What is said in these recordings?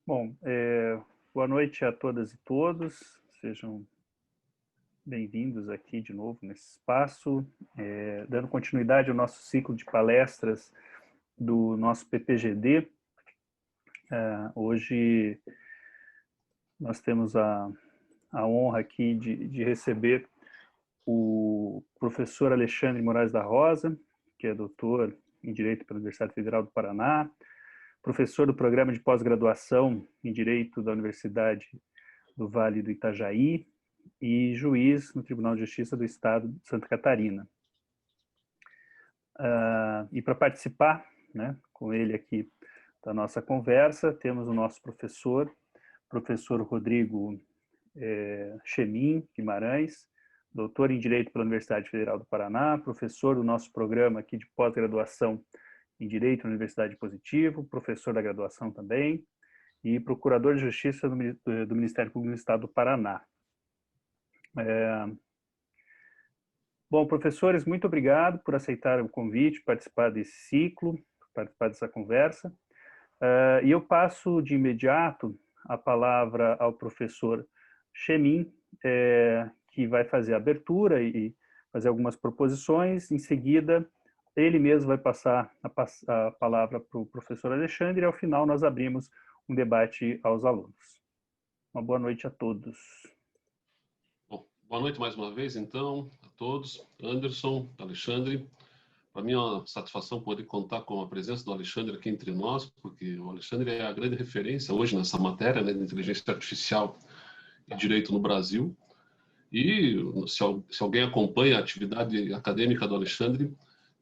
Bom, boa noite a todas e todos, sejam bem-vindos aqui de novo nesse espaço, dando continuidade ao nosso ciclo de palestras do nosso PPGD. Hoje nós temos a honra aqui de receber o professor Alexandre Moraes da Rosa, que é doutor em Direito pela Universidade Federal do Paraná, professor do programa de pós-graduação em Direito da Universidade do Vale do Itajaí e juiz no Tribunal de Justiça do Estado de Santa Catarina. E para participar, né, com ele aqui da nossa conversa, temos o nosso professor Rodrigo Chemin Guimarães, doutor em Direito pela Universidade Federal do Paraná, professor do nosso programa aqui de pós-graduação em Direito na Universidade de Positivo, professor da graduação também, e procurador de Justiça do Ministério Público do Estado do Paraná. Bom, professores, muito obrigado por aceitar o convite, participar desse ciclo, participar dessa conversa. E eu passo de imediato a palavra ao professor Chemin, que vai fazer a abertura e fazer algumas proposições. Em seguida, ele mesmo vai passar a palavra para o professor Alexandre e, ao final, nós abrimos um debate aos alunos. Uma boa noite a todos. Bom, boa noite mais uma vez, então, a todos. Anderson, Alexandre, para mim é uma satisfação poder contar com a presença do Alexandre aqui entre nós, porque o Alexandre é a grande referência hoje nessa matéria, né, de inteligência artificial e direito no Brasil. E se alguém acompanha a atividade acadêmica do Alexandre,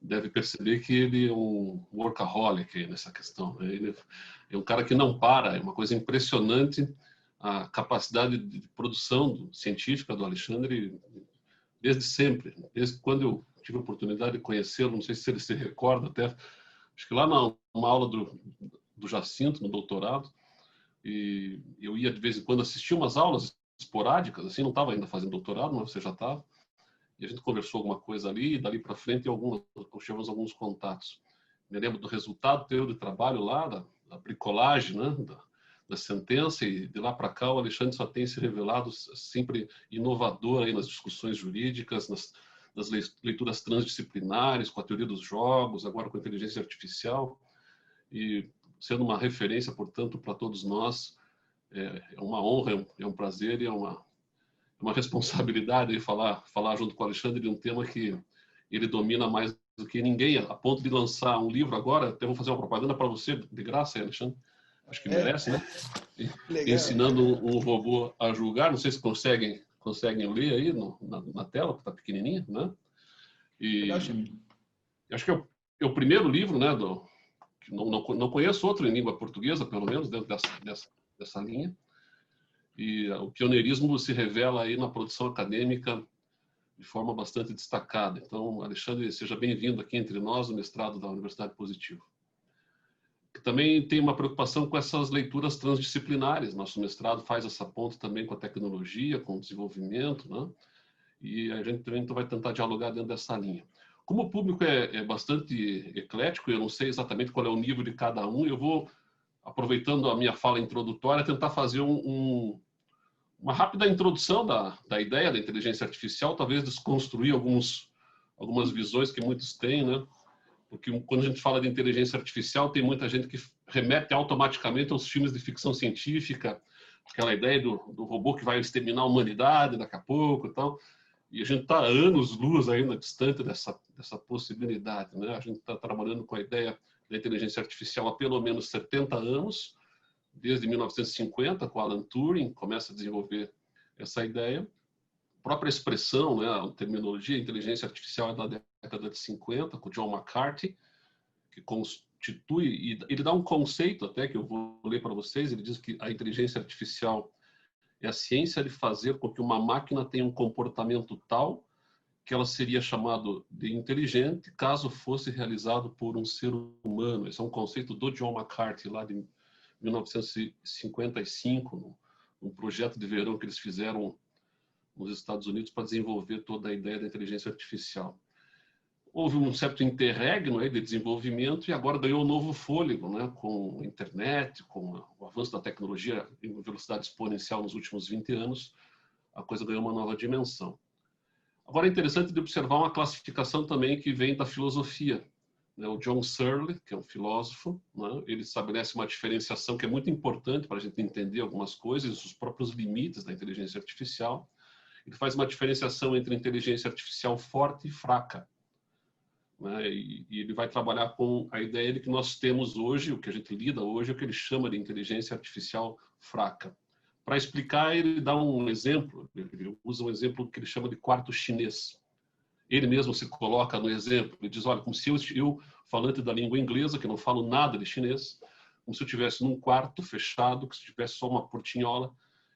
deve perceber que ele é um workaholic nessa questão. Ele é um cara que não para, é uma coisa impressionante a capacidade de produção científica do Alexandre desde sempre, desde quando eu tive a oportunidade de conhecê-lo, não sei se ele se recorda até, acho que lá numa aula do Jacinto, no doutorado, e eu ia de vez em quando assistir umas aulas esporádicas, assim, não estava ainda fazendo doutorado, mas você já estava, e a gente conversou alguma coisa ali, e dali para frente tivemos alguns contatos. Me lembro do resultado teu de trabalho lá, da bricolagem, né, da sentença, e de lá para cá o Alexandre só tem se revelado sempre inovador aí nas discussões jurídicas, nas leituras transdisciplinares, com a teoria dos jogos, agora com a inteligência artificial, e sendo uma referência, portanto, para todos nós. É uma honra, é um prazer e é uma responsabilidade falar junto com o Alexandre de um tema que ele domina mais do que ninguém, a ponto de lançar um livro agora. Até vou fazer uma propaganda para você, de graça, Alexandre. Acho que merece, né? Ensinando um robô a julgar. Não sei se conseguem ler aí na tela, que está pequenininha, né? E acho que é o primeiro livro, né? Não conheço outro em língua portuguesa, pelo menos, dentro dessa linha. E o pioneirismo se revela aí na produção acadêmica de forma bastante destacada. Então, Alexandre, seja bem-vindo aqui entre nós, no mestrado da Universidade Positivo. Que também tem uma preocupação com essas leituras transdisciplinares. Nosso mestrado faz essa ponte também com a tecnologia, com o desenvolvimento, né? E a gente também vai tentar dialogar dentro dessa linha. Como o público é bastante eclético, eu não sei exatamente qual é o nível de cada um, eu vou, aproveitando a minha fala introdutória, tentar fazer uma rápida introdução da ideia da inteligência artificial, talvez desconstruir algumas visões que muitos têm, né? Porque quando a gente fala de inteligência artificial, tem muita gente que remete automaticamente aos filmes de ficção científica, aquela ideia do robô que vai exterminar a humanidade daqui a pouco e tal. E a gente está anos-luz ainda distante dessa possibilidade, né? A gente está trabalhando com a ideia da inteligência artificial há pelo menos 70 anos, desde 1950, com Alan Turing, começa a desenvolver essa ideia. A própria expressão, né, a terminologia, a inteligência artificial é da década de 50, com John McCarthy, que constitui, e ele dá um conceito até que eu vou ler para vocês. Ele diz que a inteligência artificial é a ciência de fazer com que uma máquina tenha um comportamento tal que ela seria chamada de inteligente caso fosse realizado por um ser humano. Esse é um conceito do John McCarthy, lá de 1955, num projeto de verão que eles fizeram nos Estados Unidos para desenvolver toda a ideia da inteligência artificial. houve um certo interregno aí de desenvolvimento e agora ganhou um novo fôlego, né? Com a internet, com o avanço da tecnologia em velocidade exponencial nos últimos 20 anos, a coisa ganhou uma nova dimensão. Agora é interessante de observar uma classificação também que vem da filosofia. O John Searle, que é um filósofo, né? Ele estabelece uma diferenciação que é muito importante para a gente entender algumas coisas, os próprios limites da inteligência artificial. Ele faz uma diferenciação entre inteligência artificial forte e fraca. Né? E ele vai trabalhar com a ideia de que nós temos hoje, o que a gente lida hoje, é o que ele chama de inteligência artificial fraca. Para explicar, ele dá um exemplo, ele usa um exemplo que ele chama de quarto chinês. Ele mesmo se coloca no exemplo, ele diz, olha, como se eu, falante da língua inglesa, que não falo nada de chinês, como se eu estivesse num quarto fechado, que se tivesse só uma portinhola,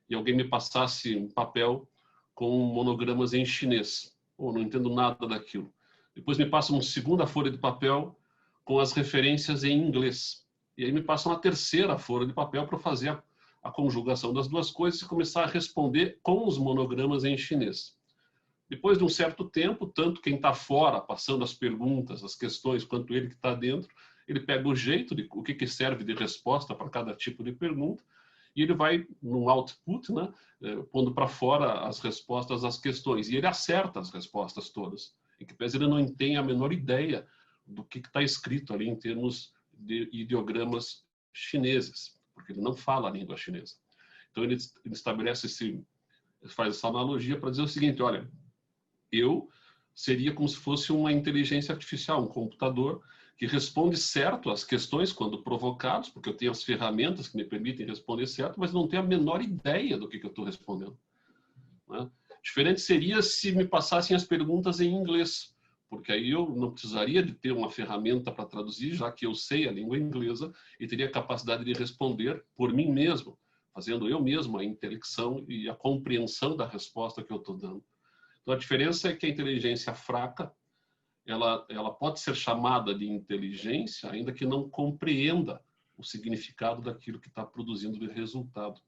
e alguém me passasse um papel com monogramas em chinês. Ou não entendo nada daquilo. Depois me passa uma segunda folha de papel com as referências em inglês. E aí me passa uma terceira folha de papel para fazer a conjugação das duas coisas e começar a responder com os monogramas em chinês. Depois de um certo tempo, tanto quem está fora, passando as perguntas, as questões, quanto ele que está dentro, ele pega o jeito de o que serve de resposta para cada tipo de pergunta e ele vai, num output, né, pondo para fora as respostas às questões. E ele acerta as respostas todas. Em que pese ele não tem a menor ideia do que está escrito ali em termos de ideogramas chineses, porque ele não fala a língua chinesa. Então ele estabelece faz essa analogia para dizer o seguinte, olha, eu seria como se fosse uma inteligência artificial, um computador que responde certo às questões quando provocados, porque eu tenho as ferramentas que me permitem responder certo, mas não tenho a menor ideia do que eu estou respondendo. Né? Diferente seria se me passassem as perguntas em inglês, porque aí eu não precisaria de ter uma ferramenta para traduzir, já que eu sei a língua inglesa e teria a capacidade de responder por mim mesmo, fazendo eu mesmo a intelecção e a compreensão da resposta que eu estou dando. Então, a diferença é que a inteligência fraca, ela pode ser chamada de inteligência, ainda que não compreenda o significado daquilo que está produzindo de resultado.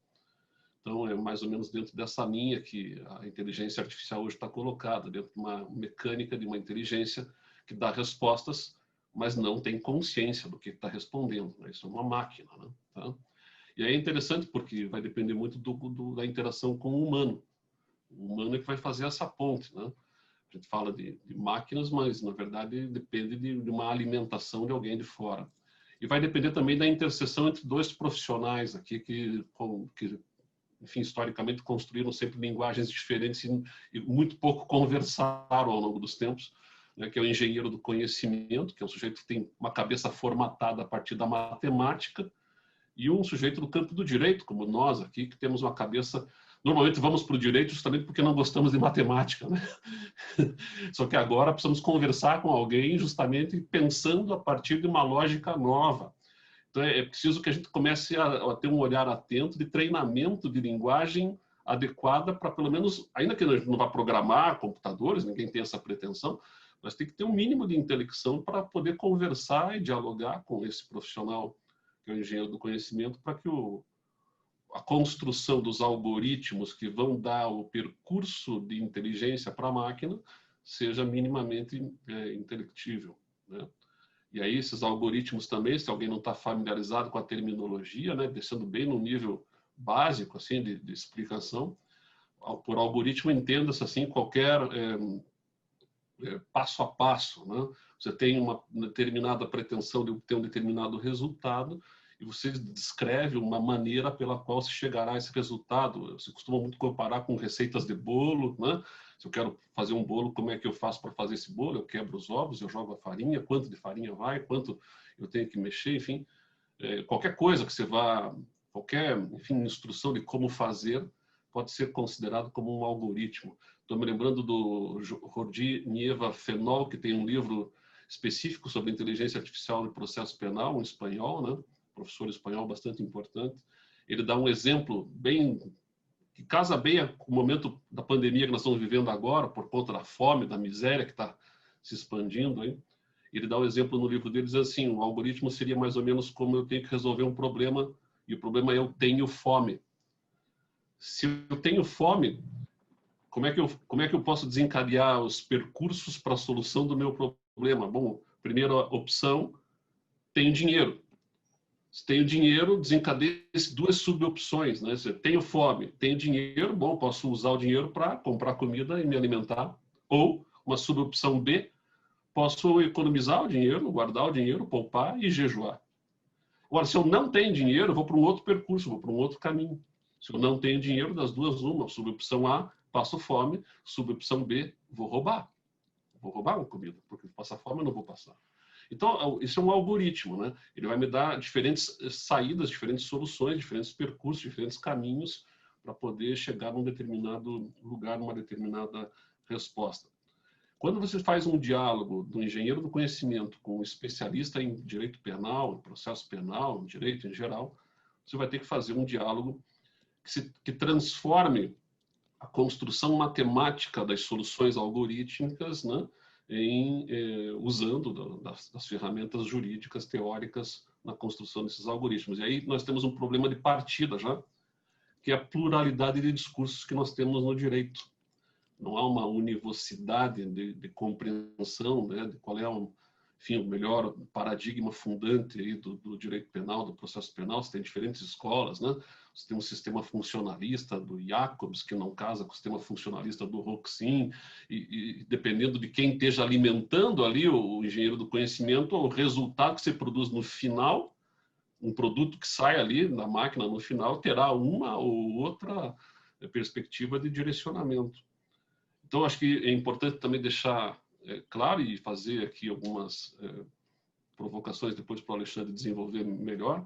Então, é mais ou menos dentro dessa linha que a inteligência artificial hoje está colocada, dentro de uma mecânica de uma inteligência que dá respostas, mas não tem consciência do que está respondendo. Né? Isso é uma máquina. Né? Tá? E aí é interessante porque vai depender muito da interação com o humano. O humano é que vai fazer essa ponte. Né? A gente fala de máquinas, mas, na verdade, depende de uma alimentação de alguém de fora. E vai depender também da interseção entre dois profissionais aqui que enfim, historicamente construíram sempre linguagens diferentes e muito pouco conversaram ao longo dos tempos, né, que é o engenheiro do conhecimento, que é um sujeito que tem uma cabeça formatada a partir da matemática, e um sujeito do campo do direito, como nós aqui, que temos uma cabeça... Normalmente vamos para o direito justamente porque não gostamos de matemática, né? Só que agora precisamos conversar com alguém justamente pensando a partir de uma lógica nova. Então, é preciso que a gente comece a ter um olhar atento de treinamento de linguagem adequada para, pelo menos, ainda que a gente não vá programar computadores, ninguém tem essa pretensão, mas tem que ter um mínimo de intelecção para poder conversar e dialogar com esse profissional, que é o engenheiro do conhecimento, para que a construção dos algoritmos que vão dar o percurso de inteligência para a máquina seja minimamente intelectível, né? E aí esses algoritmos também, se alguém não está familiarizado com a terminologia, né, descendo bem no nível básico assim de explicação, por algoritmo entenda-se assim qualquer passo a passo, né? Você tem uma determinada pretensão de ter um determinado resultado e você descreve uma maneira pela qual se chegará a esse resultado. Você costuma muito comparar com receitas de bolo, né? Se eu quero fazer um bolo, como é que eu faço para fazer esse bolo? Eu quebro os ovos, eu jogo a farinha, quanto de farinha vai, quanto eu tenho que mexer, enfim. Qualquer coisa que você vá, qualquer, enfim, instrução de como fazer pode ser considerado como um algoritmo. Estou me lembrando do Jordi Nieva Fenol, que tem um livro específico sobre inteligência artificial no processo penal, em espanhol, né? Professor espanhol bastante importante. Ele dá um exemplo que casa bem com o momento da pandemia que nós estamos vivendo agora, por conta da fome, da miséria que está se expandindo. Hein? Ele dá um exemplo no livro dele, diz assim, o algoritmo seria mais ou menos como eu tenho que resolver um problema, e o problema é eu tenho fome. Se eu tenho fome, como é que eu posso desencadear os percursos para a solução do meu problema? Bom, primeira opção, tenho dinheiro. Se tenho dinheiro, desencadeia duas subopções, né? Se tenho fome, tenho dinheiro, bom, posso usar o dinheiro para comprar comida e me alimentar. Ou, uma subopção B, posso economizar o dinheiro, guardar o dinheiro, poupar e jejuar. Agora, se eu não tenho dinheiro, eu vou para um outro percurso, vou para um outro caminho. Se eu não tenho dinheiro, das duas, uma. Subopção A, passo fome. Subopção B, vou roubar. Vou roubar uma comida, porque passar fome eu não vou passar. Então, isso é um algoritmo, né? Ele vai me dar diferentes saídas, diferentes soluções, diferentes percursos, diferentes caminhos para poder chegar num determinado lugar, numa determinada resposta. Quando você faz um diálogo do engenheiro do conhecimento com um especialista em direito penal, em processo penal, em direito em geral, você vai ter que fazer um diálogo que transforme a construção matemática das soluções algorítmicas, né, usando das ferramentas jurídicas teóricas na construção desses algoritmos. E aí nós temos um problema de partida já, que é a pluralidade de discursos que nós temos no direito. Não há uma univocidade de compreensão, né, de qual é o melhor paradigma fundante aí do direito penal, do processo penal. Você tem diferentes escolas, né? Você tem um sistema funcionalista do Jacobs, que não casa com o sistema funcionalista do Roxin, e dependendo de quem esteja alimentando ali o engenheiro do conhecimento, o resultado que você produz no final, um produto que sai ali na máquina no final, terá uma ou outra perspectiva de direcionamento. Então, acho que é importante também deixar claro e fazer aqui algumas provocações depois para o Alexandre desenvolver melhor,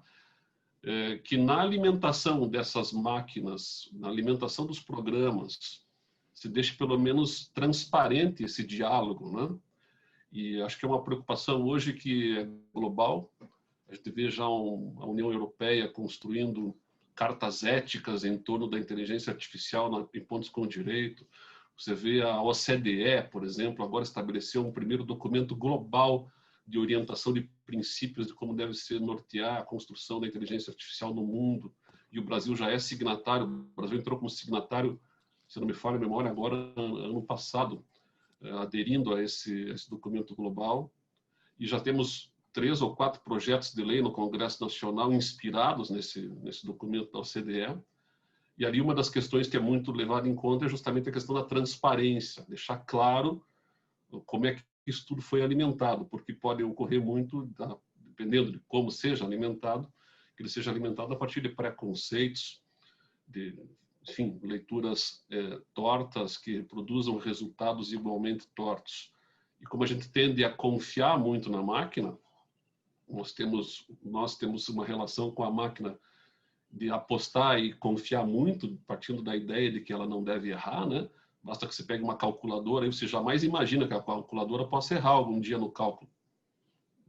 que na alimentação dessas máquinas, na alimentação dos programas, se deixe pelo menos transparente esse diálogo, né? E acho que é uma preocupação hoje que é global. A gente vê já a União Europeia construindo cartas éticas em torno da inteligência artificial em pontos com o direito. Você vê a OCDE, por exemplo, agora estabeleceu um primeiro documento global de orientação de princípios de como deve ser nortear a construção da inteligência artificial no mundo. E o Brasil já é signatário, o Brasil entrou como signatário, se não me falha a memória, agora, ano passado, aderindo a esse documento global. E já temos 3 ou 4 projetos de lei no Congresso Nacional inspirados nesse documento da OCDE. E ali uma das questões que é muito levada em conta é justamente a questão da transparência, deixar claro como é que isso tudo foi alimentado, porque pode ocorrer muito, dependendo de como seja alimentado, que ele seja alimentado a partir de preconceitos, de, enfim, leituras tortas que produzam resultados igualmente tortos. E como a gente tende a confiar muito na máquina, nós temos uma relação com a máquina de apostar e confiar muito, partindo da ideia de que ela não deve errar, né? Basta que você pegue uma calculadora e você jamais imagina que a calculadora possa errar algum dia no cálculo.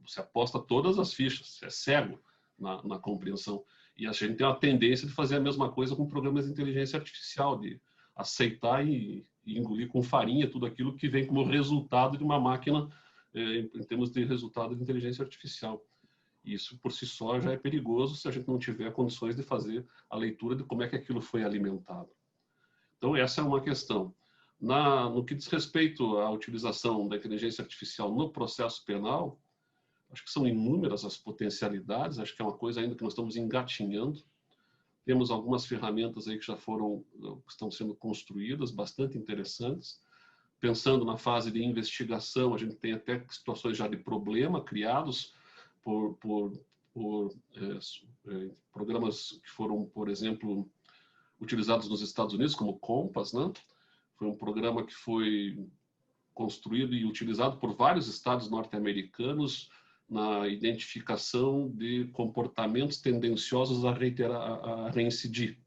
Você aposta todas as fichas, você é cego na compreensão. E a gente tem a tendência de fazer a mesma coisa com programas de inteligência artificial, de aceitar e engolir com farinha tudo aquilo que vem como resultado de uma máquina em termos de resultado de inteligência artificial. Isso, por si só, já é perigoso se a gente não tiver condições de fazer a leitura de como é que aquilo foi alimentado. Então, essa é uma questão. No que diz respeito à utilização da inteligência artificial no processo penal, acho que são inúmeras as potencialidades, acho que é uma coisa ainda que nós estamos engatinhando. Temos algumas ferramentas aí que estão sendo construídas, bastante interessantes. Pensando na fase de investigação, a gente tem até situações já de problema criados por programas que foram, por exemplo, utilizados nos Estados Unidos, como o Compass, né? Foi um programa que foi construído e utilizado por vários estados norte-americanos na identificação de comportamentos tendenciosos a reincidir.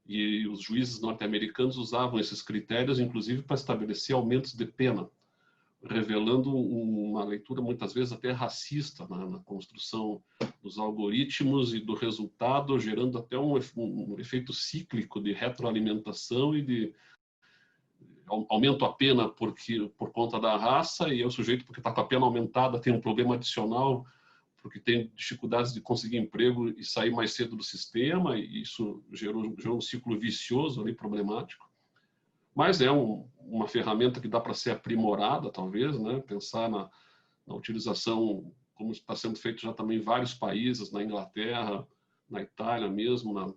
E os juízes norte-americanos usavam esses critérios, inclusive, para estabelecer aumentos de pena, revelando uma leitura muitas vezes até racista na construção dos algoritmos e do resultado, gerando até um efeito cíclico de retroalimentação e de aumento a pena por conta da raça, e o sujeito, porque está com a pena aumentada, tem um problema adicional, porque tem dificuldades de conseguir emprego e sair mais cedo do sistema, e isso gerou um ciclo vicioso ali, problemático. Mas é uma ferramenta que dá para ser aprimorada, talvez, né? Pensar na utilização, como está sendo feito já também em vários países, na Inglaterra, na Itália mesmo,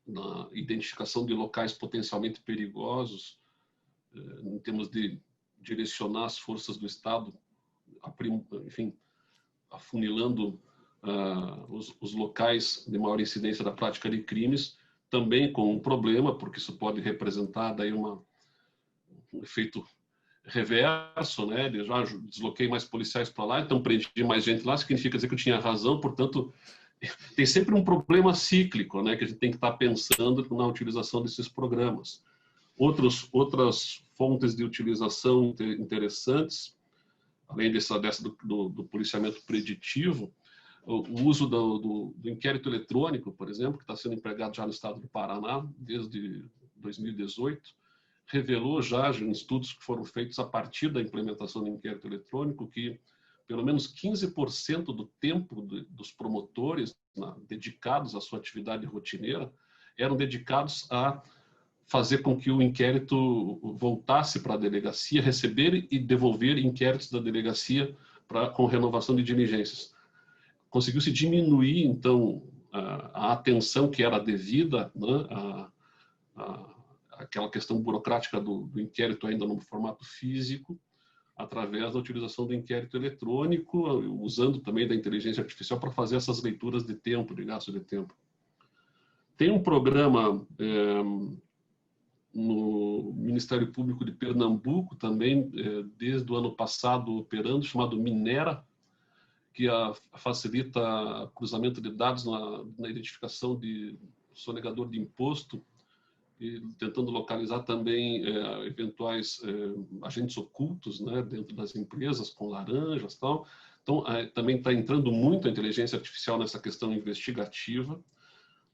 na identificação de locais potencialmente perigosos, em termos de direcionar as forças do Estado, enfim, afunilando os locais de maior incidência da prática de crimes, também com um problema, porque isso pode representar daí um efeito reverso, né? Eu já desloquei mais policiais para lá, então prendi mais gente lá, significa dizer que eu tinha razão, portanto, tem sempre um problema cíclico, né? Que a gente tem que estar pensando na utilização desses programas. Outras fontes de utilização interessantes, além do policiamento preditivo, o uso do inquérito eletrônico, por exemplo, que está sendo empregado já no estado do Paraná desde 2018, revelou já em estudos que foram feitos a partir da implementação do inquérito eletrônico que pelo menos 15% do tempo dos promotores dedicados à sua atividade rotineira eram dedicados a fazer com que o inquérito voltasse para a delegacia, receber e devolver inquéritos da delegacia com renovação de diligências. Conseguiu-se diminuir, então, a atenção que era devida, né, aquela questão burocrática do inquérito ainda no formato físico, através da utilização do inquérito eletrônico, usando também da inteligência artificial para fazer essas leituras de tempo, de gasto de tempo. Tem um programa no Ministério Público de Pernambuco também, desde o ano passado operando, chamado Minera, que facilita cruzamento de dados na identificação de sonegador de imposto, e tentando localizar também eventuais agentes ocultos, né, dentro das empresas, com laranjas e tal. Então, também está entrando muito a inteligência artificial nessa questão investigativa.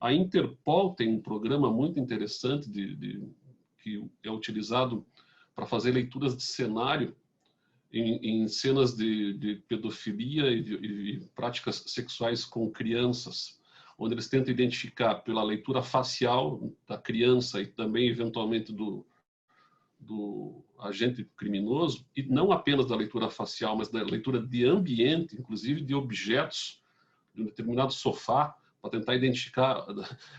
A Interpol tem um programa muito interessante que é utilizado para fazer leituras de cenário em cenas de pedofilia e práticas sexuais com crianças, onde eles tentam identificar pela leitura facial da criança e também, eventualmente, do agente criminoso, e não apenas da leitura facial, mas da leitura de ambiente, inclusive de objetos, de um determinado sofá, para tentar identificar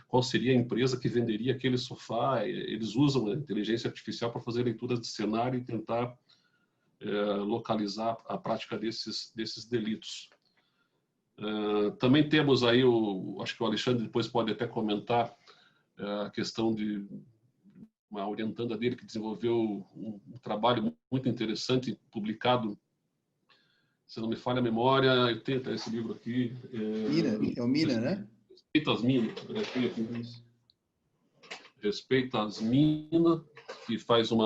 qual seria a empresa que venderia aquele sofá. Eles usam a inteligência artificial para fazer leituras de cenário e tentar localizar a prática desses delitos. Também temos aí, acho que o Alexandre depois pode até comentar a questão de uma orientanda dele que desenvolveu um trabalho muito interessante, publicado, se não me falha a memória, eu tenho até esse livro aqui. É o Mina, né? Respeito às Minas. Respeito às Minas, que faz o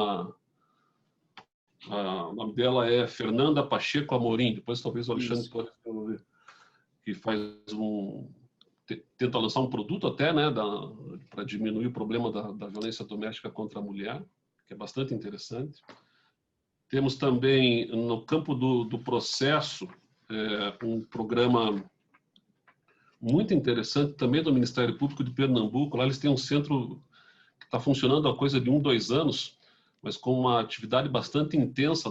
nome dela é Fernanda Pacheco Amorim, depois talvez o Alexandre pode desenvolver, que tenta lançar um produto até, né, para diminuir o problema da violência doméstica contra a mulher, que é bastante interessante. Temos também, no campo do processo, um programa muito interessante também do Ministério Público de Pernambuco. Lá eles têm um centro que está funcionando há coisa de 2 anos, mas com uma atividade bastante intensa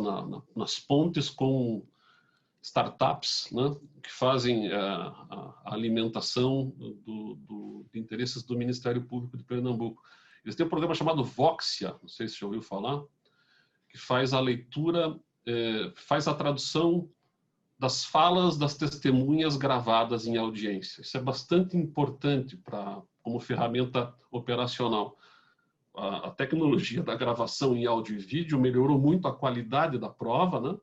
nas pontes com startups, né, que fazem a alimentação de interesses do Ministério Público de Pernambuco. Eles têm um programa chamado Voxia, não sei se já ouviu falar, que faz a leitura, faz a tradução das falas das testemunhas gravadas em audiência. Isso é bastante importante como ferramenta operacional. A tecnologia da gravação em áudio e vídeo melhorou muito a qualidade da prova, né?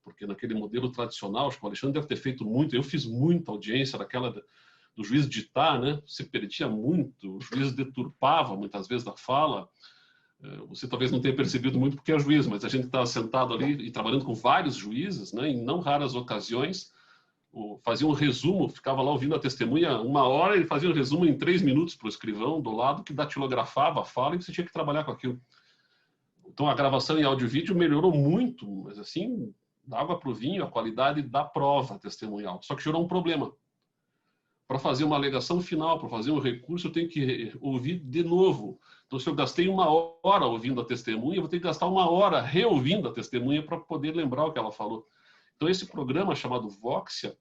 Porque naquele modelo tradicional, acho que o Alexandre deve ter feito muito, eu fiz muita audiência daquela do juiz ditar, né? Se perdia muito, o juiz deturpava muitas vezes da fala. Você talvez não tenha percebido muito porque é juiz, mas a gente estava sentado ali e trabalhando com vários juízes, né? Em não raras ocasiões, fazia um resumo, ficava lá ouvindo a testemunha 1 hora e fazia um resumo em 3 minutos para o escrivão do lado, que datilografava a fala e você tinha que trabalhar com aquilo. Então, a gravação em áudio e vídeo melhorou muito, mas assim, da água para o vinho, a qualidade da prova testemunhal. Só que gerou um problema. para fazer uma alegação final, para fazer um recurso, eu tenho que ouvir de novo. Então, se eu gastei 1 hora ouvindo a testemunha, eu vou ter que gastar 1 hora reouvindo a testemunha para poder lembrar o que ela falou. Então, esse programa chamado Voxia,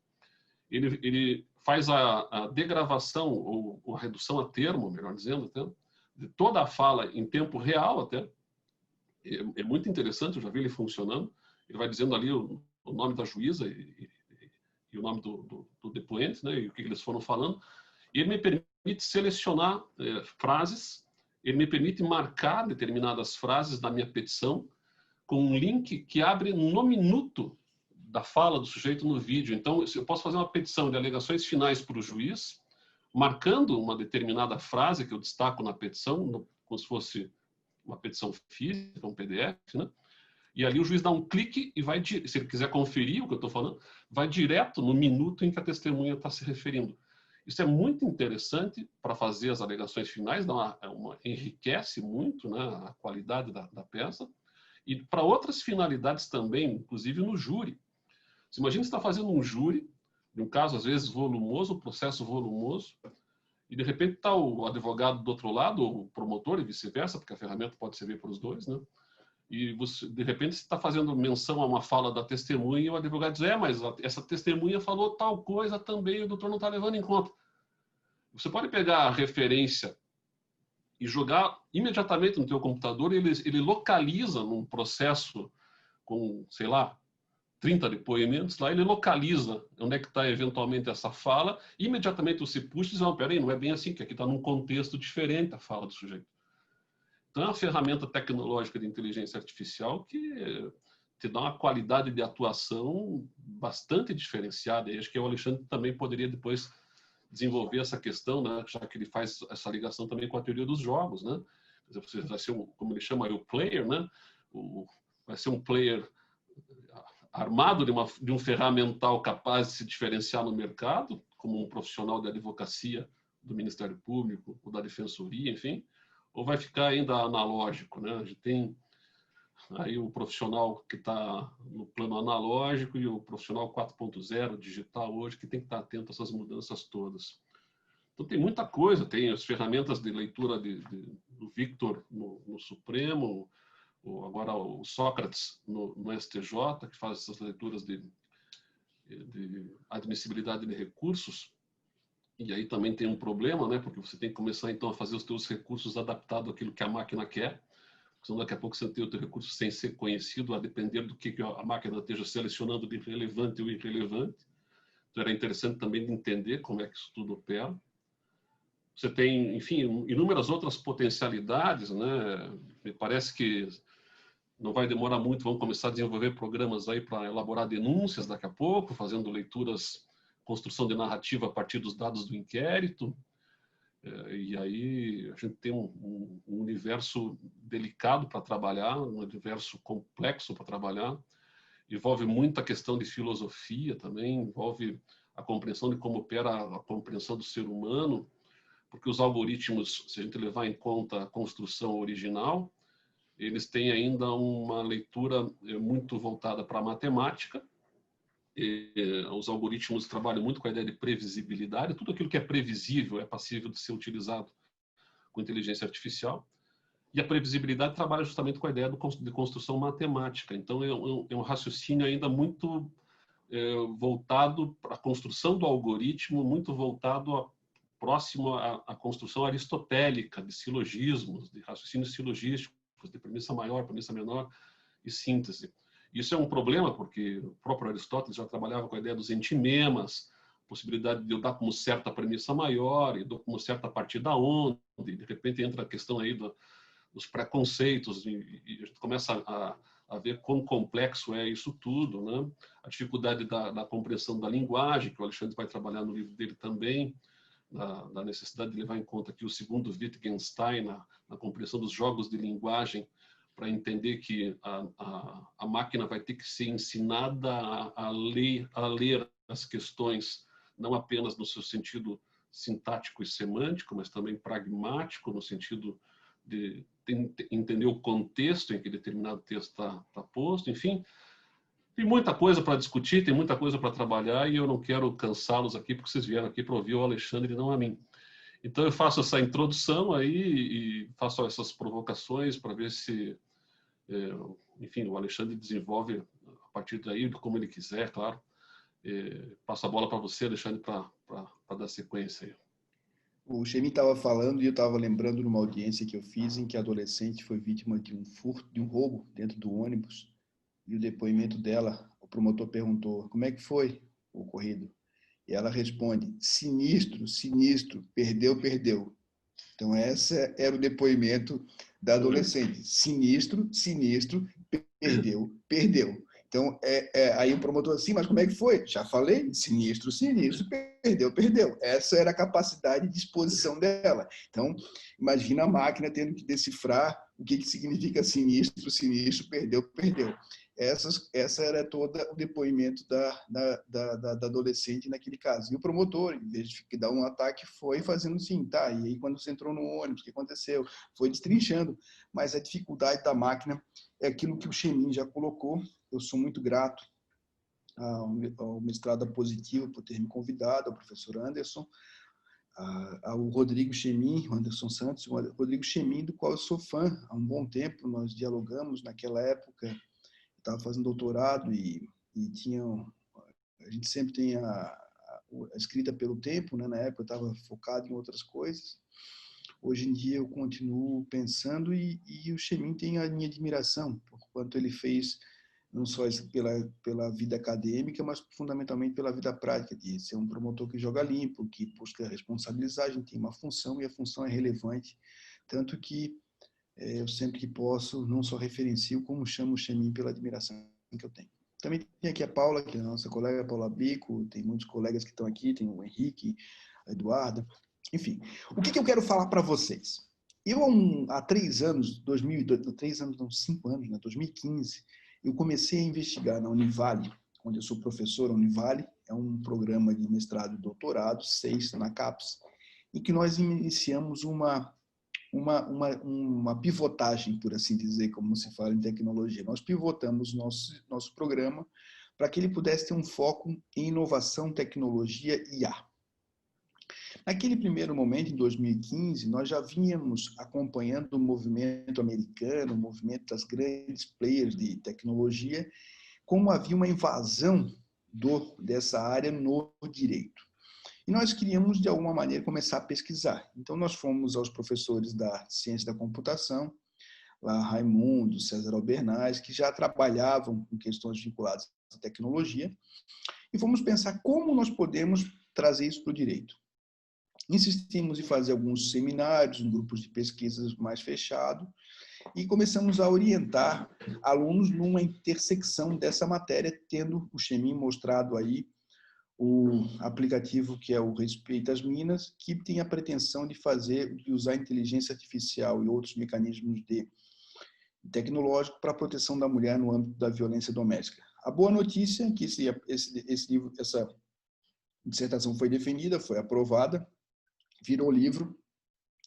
ele faz a degravação, ou a redução a termo, melhor dizendo, até, de toda a fala em tempo real até. É muito interessante, eu já vi ele funcionando. Ele vai dizendo ali o nome da juíza e o nome do depoente, né, e o que eles foram falando. E ele me permite selecionar frases, ele me permite marcar determinadas frases da minha petição com um link que abre no minuto da fala do sujeito no vídeo. Então, eu posso fazer uma petição de alegações finais para o juiz, marcando uma determinada frase que eu destaco na petição, como se fosse uma petição física, um PDF, né? E ali o juiz dá um clique e vai, se ele quiser conferir o que eu estou falando, vai direto no minuto em que a testemunha está se referindo. Isso é muito interessante para fazer as alegações finais, enriquece muito, né, a qualidade da peça, e para outras finalidades também, inclusive no júri. Você imagina que você está fazendo um júri, de um caso às vezes volumoso, um processo volumoso, e de repente está o advogado do outro lado, ou o promotor e vice-versa, porque a ferramenta pode servir para os dois, né? E você, de repente você está fazendo menção a uma fala da testemunha e o advogado diz, mas essa testemunha falou tal coisa também, o doutor não está levando em conta. Você pode pegar a referência e jogar imediatamente no teu computador, ele localiza num processo com, sei lá, 30 depoimentos, lá ele localiza onde é que está eventualmente essa fala, e imediatamente você puxa e diz, não, peraí, não é bem assim, que aqui está num contexto diferente a fala do sujeito. Então, é uma ferramenta tecnológica de inteligência artificial que te dá uma qualidade de atuação bastante diferenciada. E acho que o Alexandre também poderia depois desenvolver essa questão, né, já que ele faz essa ligação também com a teoria dos jogos, né? Você vai ser, como ele chama, o player, né? Vai ser um player armado de um ferramental capaz de se diferenciar no mercado, como um profissional de advocacia do Ministério Público ou da Defensoria, enfim, ou vai ficar ainda analógico, né? A gente tem aí o profissional que está no plano analógico e o profissional 4.0 digital hoje, que tem que estar atento a essas mudanças todas. Então tem muita coisa, tem as ferramentas de leitura do Victor no Supremo, agora o Sócrates no STJ, que faz essas leituras de admissibilidade de recursos. E aí também tem um problema, né? Porque você tem que começar então a fazer os teus recursos adaptados àquilo que a máquina quer. Senão daqui a pouco você tem o teu recurso sem ser conhecido, a depender do que a máquina esteja selecionando de relevante ou irrelevante. Então era interessante também de entender como é que isso tudo opera. Você tem, enfim, inúmeras outras potencialidades, né? Me parece que não vai demorar muito, vamos começar a desenvolver programas aí para elaborar denúncias daqui a pouco, fazendo leituras, construção de narrativa a partir dos dados do inquérito. E aí a gente tem um universo delicado para trabalhar, um universo complexo para trabalhar. Envolve muita questão de filosofia também, envolve a compreensão de como opera a compreensão do ser humano, porque os algoritmos, se a gente levar em conta a construção original, eles têm ainda uma leitura muito voltada para a matemática. Os algoritmos trabalham muito com a ideia de previsibilidade. Tudo aquilo que é previsível é passível de ser utilizado com inteligência artificial. E a previsibilidade trabalha justamente com a ideia de construção matemática. Então, é um raciocínio ainda muito voltado para a construção do algoritmo, muito voltado próximo à construção aristotélica de silogismos, de raciocínios silogísticos, de premissa maior, premissa menor e síntese. Isso é um problema, porque o próprio Aristóteles já trabalhava com a ideia dos entimemas, possibilidade de eu dar como certa a premissa maior e dou como certa a partir da onde, e de repente entra a questão aí dos preconceitos, e a gente começa a ver quão complexo é isso tudo, né? A dificuldade da compreensão da linguagem, que o Alexandre vai trabalhar no livro dele também, da necessidade de levar em conta aqui o segundo Wittgenstein, na compreensão dos jogos de linguagem, para entender que a máquina vai ter que ser ensinada a ler as questões, não apenas no seu sentido sintático e semântico, mas também pragmático, no sentido de entender o contexto em que determinado texto está posto. Enfim, Tem muita coisa para discutir, tem muita coisa para trabalhar e eu não quero cansá-los aqui, porque vocês vieram aqui para ouvir o Alexandre e não a mim. Então, eu faço essa introdução aí e faço essas provocações para ver se, enfim, o Alexandre desenvolve a partir daí, como ele quiser, claro. Passo a bola para você, Alexandre, para dar sequência aí. O Chemi estava falando e eu estava lembrando de uma audiência que eu fiz em que a adolescente foi vítima de um furto, de um roubo dentro do ônibus. E o depoimento dela, o promotor perguntou: como é que foi o ocorrido? E ela responde: sinistro, sinistro, perdeu, perdeu. Então, esse era o depoimento da adolescente. Sinistro, sinistro, perdeu, perdeu. Então, aí o promotor assim, mas como é que foi? Já falei, sinistro, sinistro, perdeu, perdeu. Essa era a capacidade de exposição dela. Então, imagina a máquina tendo que decifrar o que significa sinistro, sinistro, perdeu, perdeu. Essa era toda o depoimento da adolescente naquele caso. E o promotor, em vez de dar um ataque, foi fazendo assim, tá, e aí quando você entrou no ônibus, o que aconteceu? Foi destrinchando. Mas a dificuldade da máquina é aquilo que o Chemin já colocou. Eu sou muito grato ao mestrado positivo por ter me convidado, ao professor Anderson, ao Rodrigo Chemin, o Anderson Santos, o Rodrigo Chemin, do qual eu sou fã há um bom tempo. Nós dialogamos naquela época. Estava fazendo doutorado e a gente sempre tem a escrita pelo tempo, né? Na época eu estava focado em outras coisas. Hoje em dia eu continuo pensando e o Chemin tem a minha admiração por quanto ele fez, não só pela vida acadêmica, mas fundamentalmente pela vida prática, de ser um promotor que joga limpo, que busca responsabilizar, a gente tem uma função e a função é relevante, tanto que eu sempre que posso, não só referencio, como chamo o Chemin pela admiração que eu tenho. Também tem aqui a Paula, que é a nossa colega, a Paula Bico, tem muitos colegas que estão aqui, tem o Henrique, a Eduarda, enfim. O que eu quero falar para vocês? Eu, há 3 anos, 3 anos, não, 5 anos, né, 2015, eu comecei a investigar na Univale, onde eu sou professor. A Univale é um programa de mestrado e doutorado, 6 na CAPES, em que nós iniciamos uma pivotagem, por assim dizer, como se fala em tecnologia. Nós pivotamos nosso programa para que ele pudesse ter um foco em inovação, tecnologia e IA. Naquele primeiro momento, em 2015, nós já vínhamos acompanhando o movimento americano, o movimento das grandes players de tecnologia, como havia uma invasão dessa área no direito. E nós queríamos, de alguma maneira, começar a pesquisar. Então, nós fomos aos professores da ciência da computação, lá Raimundo, César Albernaz, que já trabalhavam com questões vinculadas à tecnologia, e fomos pensar como nós podemos trazer isso para o direito. Insistimos em fazer alguns seminários, grupos de pesquisas mais fechados, e começamos a orientar alunos numa intersecção dessa matéria, tendo o Chemin mostrado aí o aplicativo que é o Respeito às Minas, que tem a pretensão de usar inteligência artificial e outros mecanismos tecnológicos para a proteção da mulher no âmbito da violência doméstica. A boa notícia é que essa dissertação foi defendida, foi aprovada, virou livro,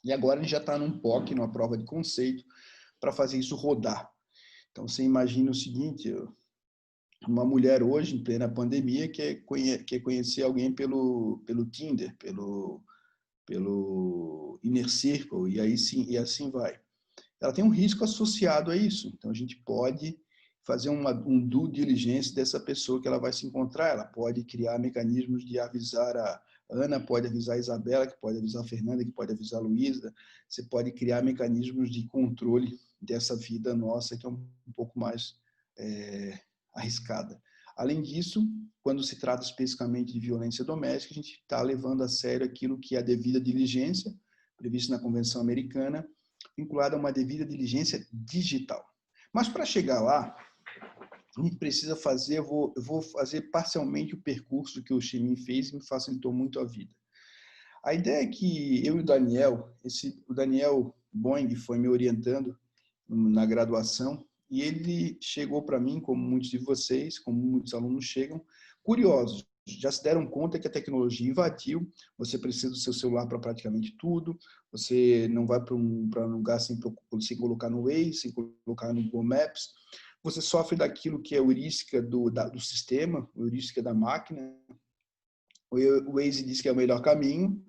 e agora a gente já está num POC, numa prova de conceito, para fazer isso rodar. Então, você imagina o seguinte: uma mulher hoje, em plena pandemia, quer conhecer alguém pelo Tinder, pelo Inner Circle, e assim vai. Ela tem um risco associado a isso. Então, a gente pode fazer um due diligence dessa pessoa que ela vai se encontrar. Ela pode criar mecanismos de avisar a Ana, pode avisar a Isabela, que pode avisar a Fernanda, que pode avisar a Luísa. Você pode criar mecanismos de controle dessa vida nossa, que é um pouco mais arriscada. Além disso, quando se trata especificamente de violência doméstica, a gente está levando a sério aquilo que é a devida diligência, previsto na Convenção Americana, vinculada a uma devida diligência digital. Mas para chegar lá, a gente precisa fazer, eu vou fazer parcialmente o percurso que o Chemin fez e me facilitou muito a vida. A ideia é que eu e o Daniel Boing foi me orientando na graduação, e ele chegou para mim, como muitos de vocês, como muitos alunos chegam, curiosos. Já se deram conta que a tecnologia invadiu, você precisa do seu celular para praticamente tudo, você não vai para um lugar sem colocar no Waze, sem colocar no Google Maps, você sofre daquilo que é a heurística do sistema, a heurística da máquina. O Waze diz que é o melhor caminho,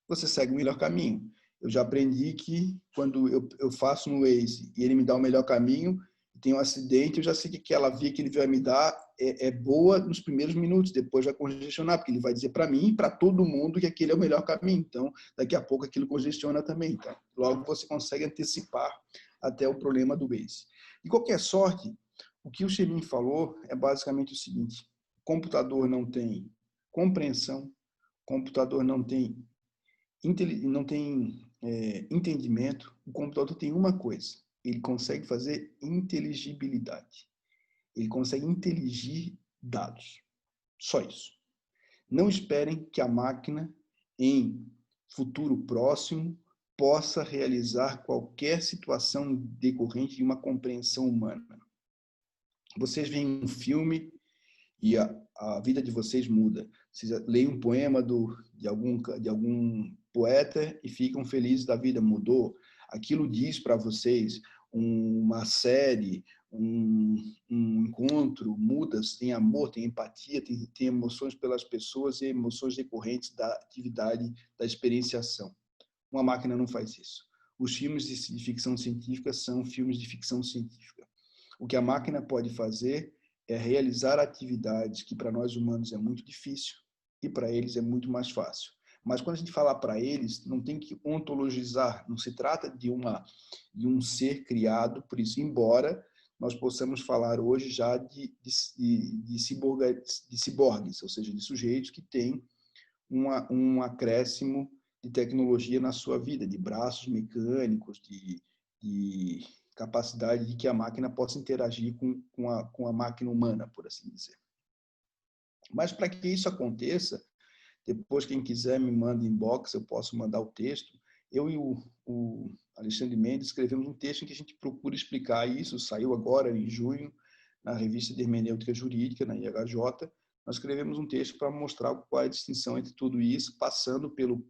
você segue o melhor caminho. Eu já aprendi que quando eu faço no Waze e ele me dá o melhor caminho, tem um acidente, eu já sei que aquela via que ele vai me dar é boa nos primeiros minutos, depois vai congestionar, porque ele vai dizer para mim e para todo mundo que aquele é o melhor caminho. Então, daqui a pouco aquilo congestiona também. Então, logo você consegue antecipar até o problema do Waze. De qualquer sorte, o que o Chemin falou é basicamente o seguinte: o computador não tem compreensão, o computador não tem entendimento, o computador tem uma coisa: ele consegue fazer inteligibilidade. Ele consegue inteligir dados. Só isso. Não esperem que a máquina, em futuro próximo, possa realizar qualquer situação decorrente de uma compreensão humana. Vocês veem um filme e a vida de vocês muda. Vocês leem um poema de algum poeta e ficam felizes da vida, mudou. Aquilo diz para vocês uma série, um encontro, muda, tem amor, tem empatia, tem emoções pelas pessoas e emoções decorrentes da atividade, da experienciação. Uma máquina não faz isso. Os filmes de ficção científica são filmes de ficção científica. O que a máquina pode fazer é realizar atividades que para nós humanos é muito difícil e para eles é muito mais fácil. Mas quando a gente fala para eles, não tem que ontologizar, não se trata de um ser criado, por isso, embora nós possamos falar hoje já de ciborgues, ou seja, de sujeitos que têm um acréscimo de tecnologia na sua vida, de braços mecânicos, de capacidade de que a máquina possa interagir com a máquina humana, por assim dizer. Mas para que isso aconteça, depois quem quiser me manda inbox, eu posso mandar o texto. Eu e o Alexandre Mendes escrevemos um texto em que a gente procura explicar isso, saiu agora em junho, na revista de Hermenêutica Jurídica, na IHJ. Nós escrevemos um texto para mostrar qual é a distinção entre tudo isso, passando pelo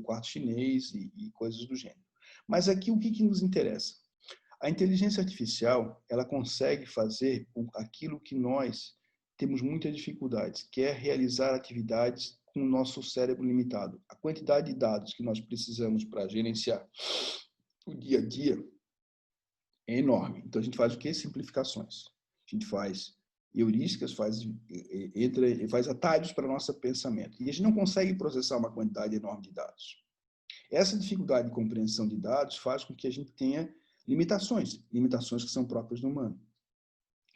quarto chinês e coisas do gênero. Mas aqui o que nos interessa? A inteligência artificial, ela consegue fazer aquilo que nós temos muita dificuldade, que é realizar atividades com o nosso cérebro limitado. A quantidade de dados que nós precisamos para gerenciar o dia a dia é enorme. Então, a gente faz o quê? Simplificações. A gente faz heurísticas, faz atalhos para o nosso pensamento. E a gente não consegue processar uma quantidade enorme de dados. Essa dificuldade de compreensão de dados faz com que a gente tenha limitações que são próprias do humano.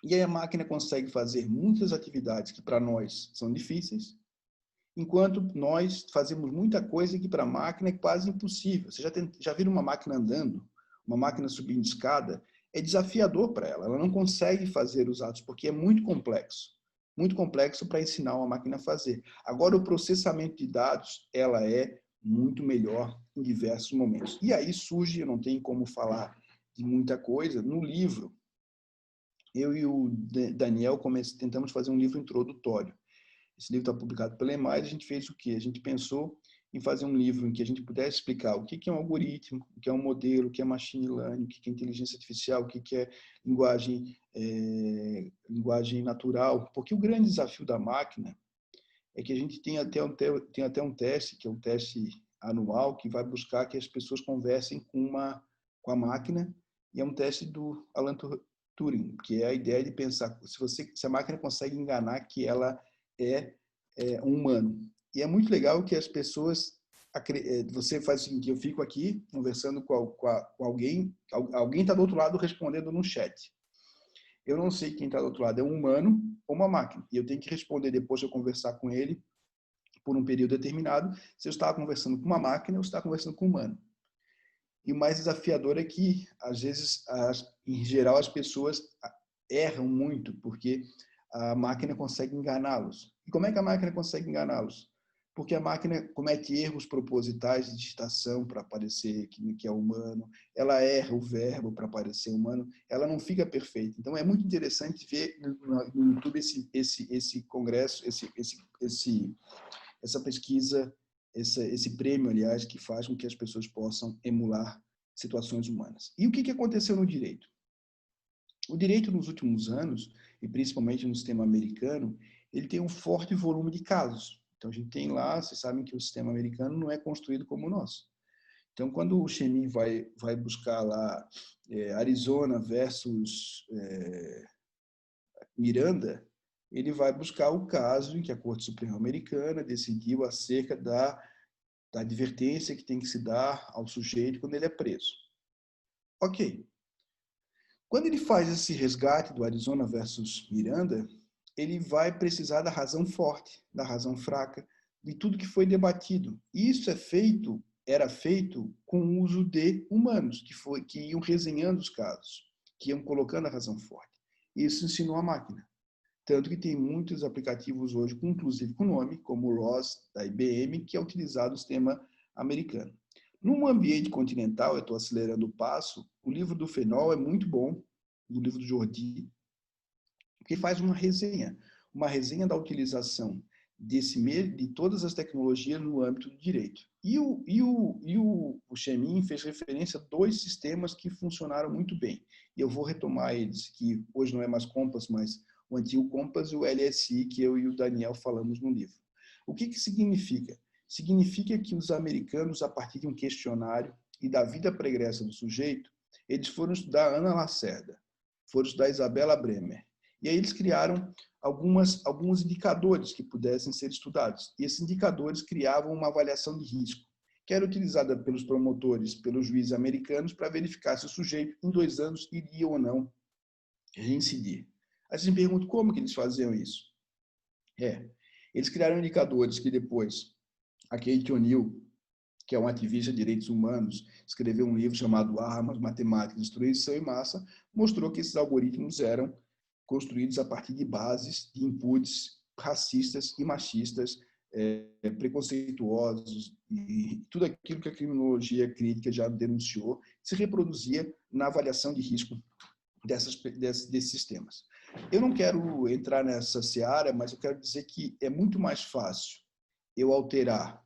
E aí a máquina consegue fazer muitas atividades que para nós são difíceis, enquanto nós fazemos muita coisa que para a máquina é quase impossível. Você já viu uma máquina andando, uma máquina subindo escada? É desafiador para ela. Ela não consegue fazer os atos porque é muito complexo para ensinar uma máquina a fazer. Agora, o processamento de dados, ela é muito melhor em diversos momentos. E aí surge, eu não tenho como falar de muita coisa, no livro, eu e o Daniel tentamos fazer um livro introdutório. Esse livro está publicado pela EMAI, a gente fez o quê? A gente pensou em fazer um livro em que a gente pudesse explicar o que é um algoritmo, o que é um modelo, o que é machine learning, o que é inteligência artificial, o que é linguagem natural. Porque o grande desafio da máquina é que a gente tem até um teste, que é um teste anual, que vai buscar que as pessoas conversem com a máquina, e é um teste do Alan Turing, que é a ideia de pensar se a máquina consegue enganar que ela é um humano. E é muito legal que as pessoas... Você faz o seguinte: eu fico aqui conversando com alguém está do outro lado respondendo no chat. Eu não sei quem está do outro lado, é um humano ou uma máquina. E eu tenho que responder depois de eu conversar com ele por um período determinado, se eu estava conversando com uma máquina ou se estava conversando com um humano. E o mais desafiador é que, às vezes, em geral, as pessoas erram muito, porque a máquina consegue enganá-los. E como é que a máquina consegue enganá-los? Porque a máquina comete erros propositais de digitação para parecer que é humano, ela erra o verbo para parecer humano, ela não fica perfeita. Então, é muito interessante ver no YouTube esse congresso, essa pesquisa, esse prêmio, aliás, que faz com que as pessoas possam emular situações humanas. E o que aconteceu no direito? O direito nos últimos anos, e principalmente no sistema americano, ele tem um forte volume de casos. Então, a gente tem lá, vocês sabem que o sistema americano não é construído como o nosso. Então, quando o Chemin vai buscar lá Arizona versus Miranda, ele vai buscar o caso em que a Corte Suprema Americana decidiu acerca da advertência que tem que se dar ao sujeito quando ele é preso. Ok. Quando ele faz esse resgate do Arizona versus Miranda, ele vai precisar da razão forte, da razão fraca, de tudo que foi debatido. E isso era feito com o uso de humanos, que iam resenhando os casos, que iam colocando a razão forte. Isso ensinou a máquina. Tanto que tem muitos aplicativos hoje, inclusive com nome, como o ROS da IBM, que é utilizado no sistema americano. Num ambiente continental, eu estou acelerando o passo, o livro do Fenol é muito bom, o livro do Jordi, porque faz uma resenha da utilização de todas as tecnologias no âmbito do direito. E o Chemin fez referência a 2 sistemas que funcionaram muito bem. E eu vou retomar eles, que hoje não é mais Compass, mas o antigo Compass e o LSI, que eu e o Daniel falamos no livro. O que significa? Significa que os americanos, a partir de um questionário e da vida pregressa do sujeito, eles foram estudar a Ana Lacerda, foram estudar a Isabella Bremer. E aí eles criaram alguns indicadores que pudessem ser estudados. E esses indicadores criavam uma avaliação de risco, que era utilizada pelos promotores, pelos juízes americanos, para verificar se o sujeito, em 2 anos, iria ou não reincidir. Aí você me pergunta como que eles faziam isso? Eles criaram indicadores que depois a Kate O'Neill, que é um ativista de direitos humanos, escreveu um livro chamado Armas, Matemática, Destruição em Massa, mostrou que esses algoritmos eram construídos a partir de bases, de inputs racistas e machistas, preconceituosos, e tudo aquilo que a criminologia crítica já denunciou, se reproduzia na avaliação de risco desses sistemas. Eu não quero entrar nessa seara, mas eu quero dizer que é muito mais fácil eu alterar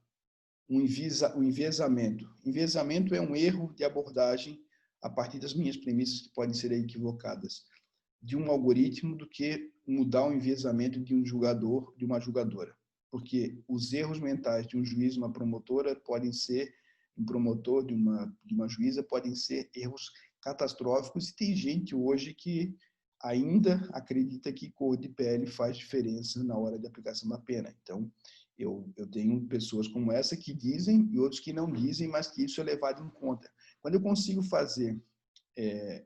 um enviesamento. Enviesamento é um erro de abordagem a partir das minhas premissas que podem ser equivocadas, de um algoritmo, do que mudar o enviesamento de um julgador, de uma julgadora. Porque os erros mentais de um juiz, uma promotora, podem ser, um promotor, de uma juíza, podem ser erros catastróficos, e tem gente hoje que ainda acredita que cor de pele faz diferença na hora de aplicação da pena. Então, eu tenho pessoas como essa que dizem e outros que não dizem, mas que isso é levado em conta. Quando eu consigo fazer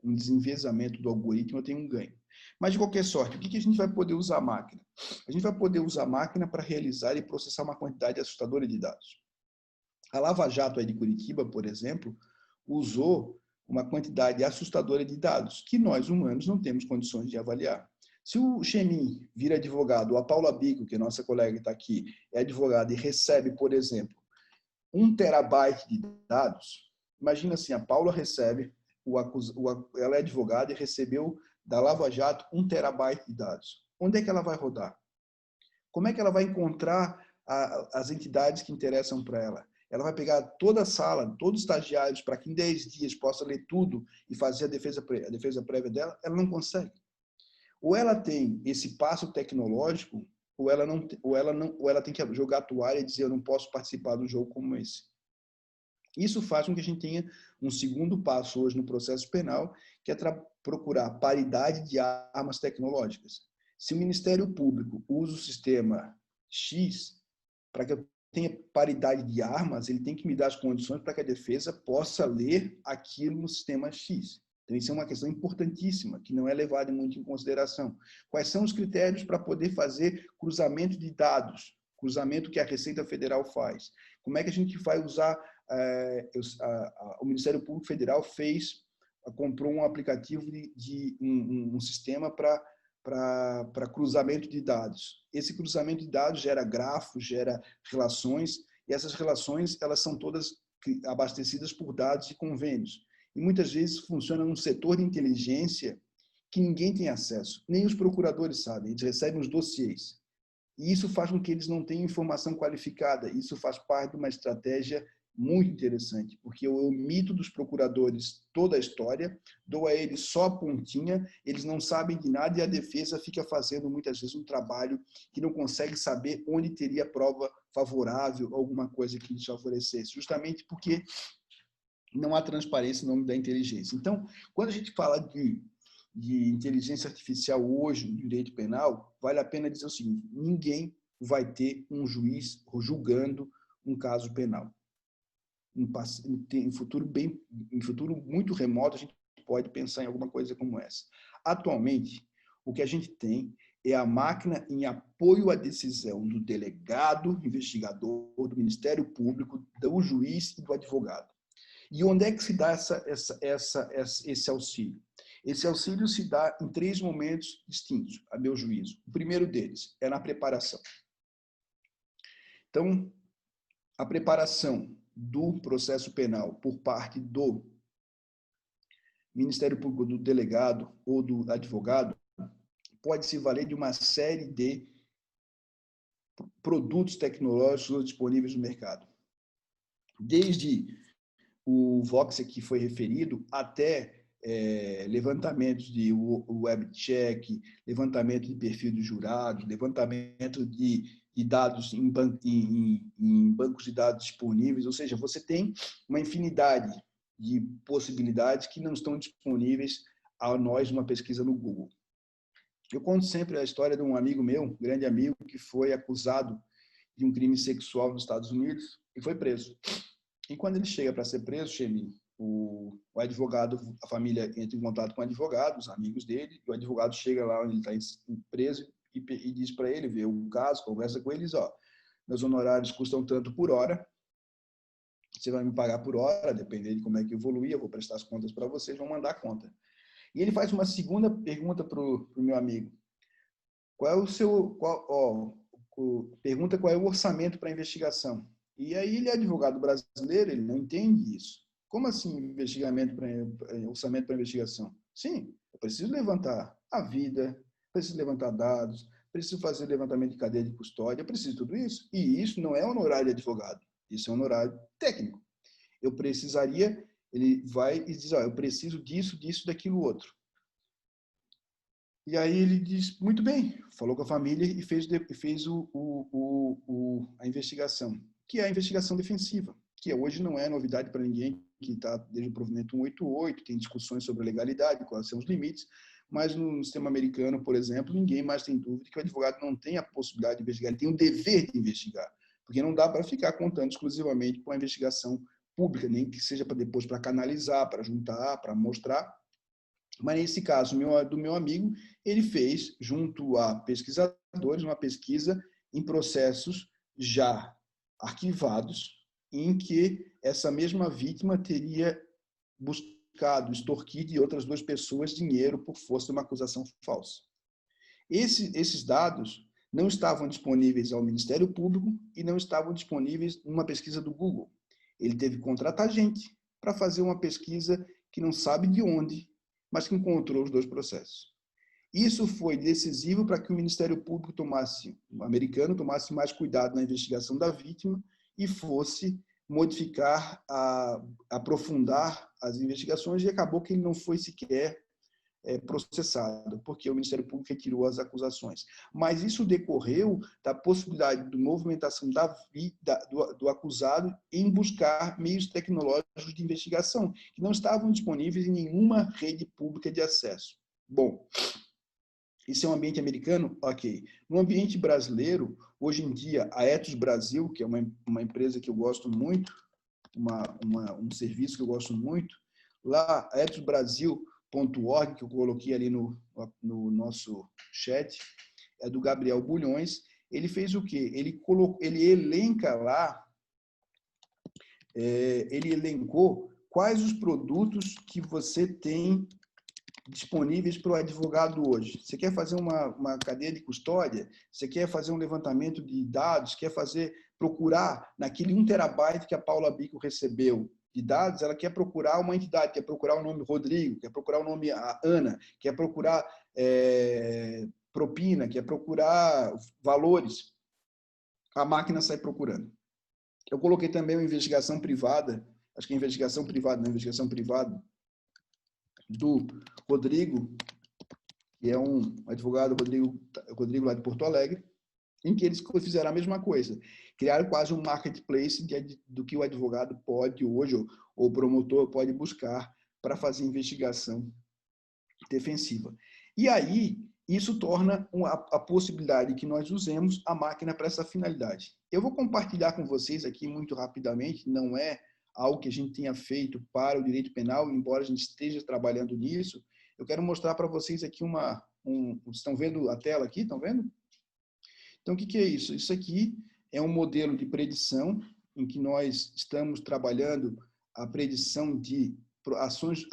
um desenviesamento do algoritmo, eu tenho um ganho. Mas, de qualquer sorte, o que a gente vai poder usar a máquina? A gente vai poder usar a máquina para realizar e processar uma quantidade assustadora de dados. A Lava Jato aí de Curitiba, por exemplo, usou uma quantidade assustadora de dados que nós, humanos, não temos condições de avaliar. Se o Chemin vira advogado, ou a Paula Bico, que é nossa colega que está aqui, é advogada e recebe, por exemplo, 1 terabyte de dados, imagina assim, a Paula recebe, ela é advogada e recebeu da Lava Jato 1 terabyte de dados. Onde é que ela vai rodar? Como é que ela vai encontrar as entidades que interessam para ela? Ela vai pegar toda a sala, todos os estagiários, para que em 10 dias possa ler tudo e fazer a defesa prévia dela? Ela não consegue. Ou ela tem esse passo tecnológico, ou ela tem que jogar a toalha e dizer: eu não posso participar de um jogo como esse. Isso faz com que a gente tenha um segundo passo hoje no processo penal, que é procurar paridade de armas tecnológicas. Se o Ministério Público usa o sistema X, para que eu tenha paridade de armas, ele tem que me dar as condições para que a defesa possa ler aquilo no sistema X. Então, isso é uma questão importantíssima, que não é levada muito em consideração. Quais são os critérios para poder fazer cruzamento de dados, cruzamento que a Receita Federal faz? Como é que a gente vai usar... o Ministério Público Federal comprou um aplicativo de um sistema para cruzamento de dados. Esse cruzamento de dados gera grafos, gera relações, e essas relações elas são todas abastecidas por dados e convênios. E muitas vezes funciona num setor de inteligência que ninguém tem acesso, nem os procuradores sabem, eles recebem os dossiês. E isso faz com que eles não tenham informação qualificada, isso faz parte de uma estratégia muito interessante, porque eu omito dos procuradores toda a história, dou a eles só a pontinha, eles não sabem de nada e a defesa fica fazendo muitas vezes um trabalho que não consegue saber onde teria prova favorável, alguma coisa que lhes favorecesse, justamente porque não há transparência no nome da inteligência. Então, quando a gente fala de inteligência artificial hoje no direito penal, vale a pena dizer o seguinte: ninguém vai ter um juiz julgando um caso penal. Em futuro muito remoto, a gente pode pensar em alguma coisa como essa. Atualmente, o que a gente tem é a máquina em apoio à decisão do delegado, investigador, do Ministério Público, do juiz e do advogado. E onde é que se dá esse auxílio? Esse auxílio se dá em 3 momentos distintos, a meu juízo. O primeiro deles é na preparação. Então, a preparação do processo penal por parte do Ministério Público, do delegado ou do advogado, pode se valer de uma série de produtos tecnológicos disponíveis no mercado. Desde o Vox que foi referido, até levantamentos de webcheck, levantamento de perfil do jurado, levantamento de dados em bancos de dados disponíveis, ou seja, você tem uma infinidade de possibilidades que não estão disponíveis a nós numa pesquisa no Google. Eu conto sempre a história de um amigo meu, um grande amigo, que foi acusado de um crime sexual nos Estados Unidos e foi preso. E quando ele chega para ser preso, o advogado, a família entra em contato com o advogado, os amigos dele, e o advogado chega lá onde ele está preso e diz para ele, vê o caso, conversa com eles, meus honorários custam tanto por hora, você vai me pagar por hora, dependendo de como é que evoluir, eu vou prestar as contas para vocês, vão mandar a conta. E ele faz uma segunda pergunta para o meu amigo. Pergunta qual é o orçamento para a investigação. E aí ele é advogado brasileiro, ele não entende isso. Como assim orçamento para investigação? Sim, eu preciso levantar a vida, preciso levantar dados, preciso fazer levantamento de cadeia de custódia, preciso de tudo isso. E isso não é honorário de advogado, isso é honorário técnico. Eu precisaria, ele vai e diz, eu preciso disso, daquilo, outro. E aí ele diz, muito bem, falou com a família e fez a investigação, que é a investigação defensiva, que hoje não é novidade para ninguém, que está desde o provimento 188, tem discussões sobre a legalidade, quais são os limites, mas no sistema americano, por exemplo, ninguém mais tem dúvida que o advogado não tem a possibilidade de investigar, ele tem o dever de investigar, porque não dá para ficar contando exclusivamente com a investigação pública, nem que seja para depois para canalizar, para juntar, para mostrar. Mas nesse caso do meu amigo, ele fez, junto a pesquisadores, uma pesquisa em processos já arquivados, em que essa mesma vítima teria buscado extorquir de outras 2 pessoas dinheiro por força de uma acusação falsa. Esses dados não estavam disponíveis ao Ministério Público e não estavam disponíveis numa pesquisa do Google. Ele teve que contratar gente para fazer uma pesquisa que não sabe de onde, mas que encontrou os 2 processos. Isso foi decisivo para que o Ministério Público americano tomasse mais cuidado na investigação da vítima e fosse modificar, aprofundar as investigações, e acabou que ele não foi sequer processado, porque o Ministério Público retirou as acusações. Mas isso decorreu da possibilidade de movimentação do acusado em buscar meios tecnológicos de investigação, que não estavam disponíveis em nenhuma rede pública de acesso. Bom, isso é um ambiente americano? Ok. No ambiente brasileiro, hoje em dia, a Ethos Brasil, que é uma empresa que eu gosto muito, um serviço que eu gosto muito, lá, a ethosbrasil.org, que eu coloquei ali no nosso chat, é do Gabriel Bulhões. Ele fez o quê? Ele elenca lá, ele elencou quais os produtos que você tem disponíveis para o advogado hoje. Você quer fazer uma cadeia de custódia? Você quer fazer um levantamento de dados? Quer procurar naquele 1 terabyte que a Paula Bico recebeu de dados? Ela quer procurar uma entidade, quer procurar o nome Rodrigo, quer procurar o nome Ana, quer procurar propina, quer procurar valores. A máquina sai procurando. Eu coloquei também uma investigação privada, acho que é investigação privada, não, investigação privada, do Rodrigo, que é um advogado, Rodrigo lá de Porto Alegre, em que eles fizeram a mesma coisa. Criaram quase um marketplace do que o advogado pode hoje, ou o promotor pode buscar para fazer investigação defensiva. E aí, isso torna a possibilidade que nós usemos a máquina para essa finalidade. Eu vou compartilhar com vocês aqui muito rapidamente, não é algo que a gente tenha feito para o direito penal, embora a gente esteja trabalhando nisso. Eu quero mostrar para vocês aqui vocês estão vendo a tela aqui? Estão vendo? Então, o que é isso? Isso aqui é um modelo de predição em que nós estamos trabalhando a predição de ações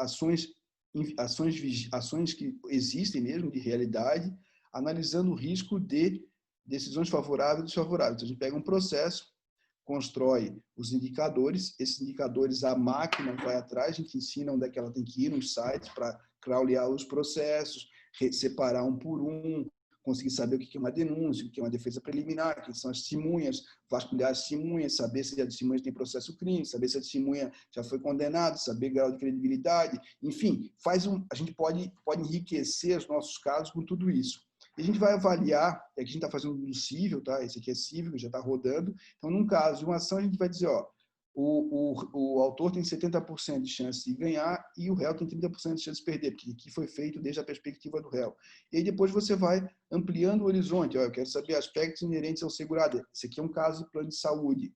que existem mesmo, de realidade, analisando o risco de decisões favoráveis e desfavoráveis. Então, a gente pega um processo, constrói os indicadores, esses indicadores a máquina vai atrás, a gente ensina onde é que ela tem que ir nos sites para crawlear os processos, separar um por um, conseguir saber o que é uma denúncia, o que é uma defesa preliminar, quem são as testemunhas, vasculhar as testemunhas, saber se a testemunha tem processo crime, saber se a testemunha já foi condenada, saber grau de credibilidade, enfim, a gente pode enriquecer os nossos casos com tudo isso. E a gente vai avaliar, aqui a gente está fazendo do cível, tá? Esse aqui é cível, já está rodando. Então, num caso de uma ação, a gente vai dizer, ó, o autor tem 70% de chance de ganhar e o réu tem 30% de chance de perder, porque aqui foi feito desde a perspectiva do réu. E aí depois você vai ampliando o horizonte. Ó, eu quero saber aspectos inerentes ao segurado. Esse aqui é um caso de plano de saúde.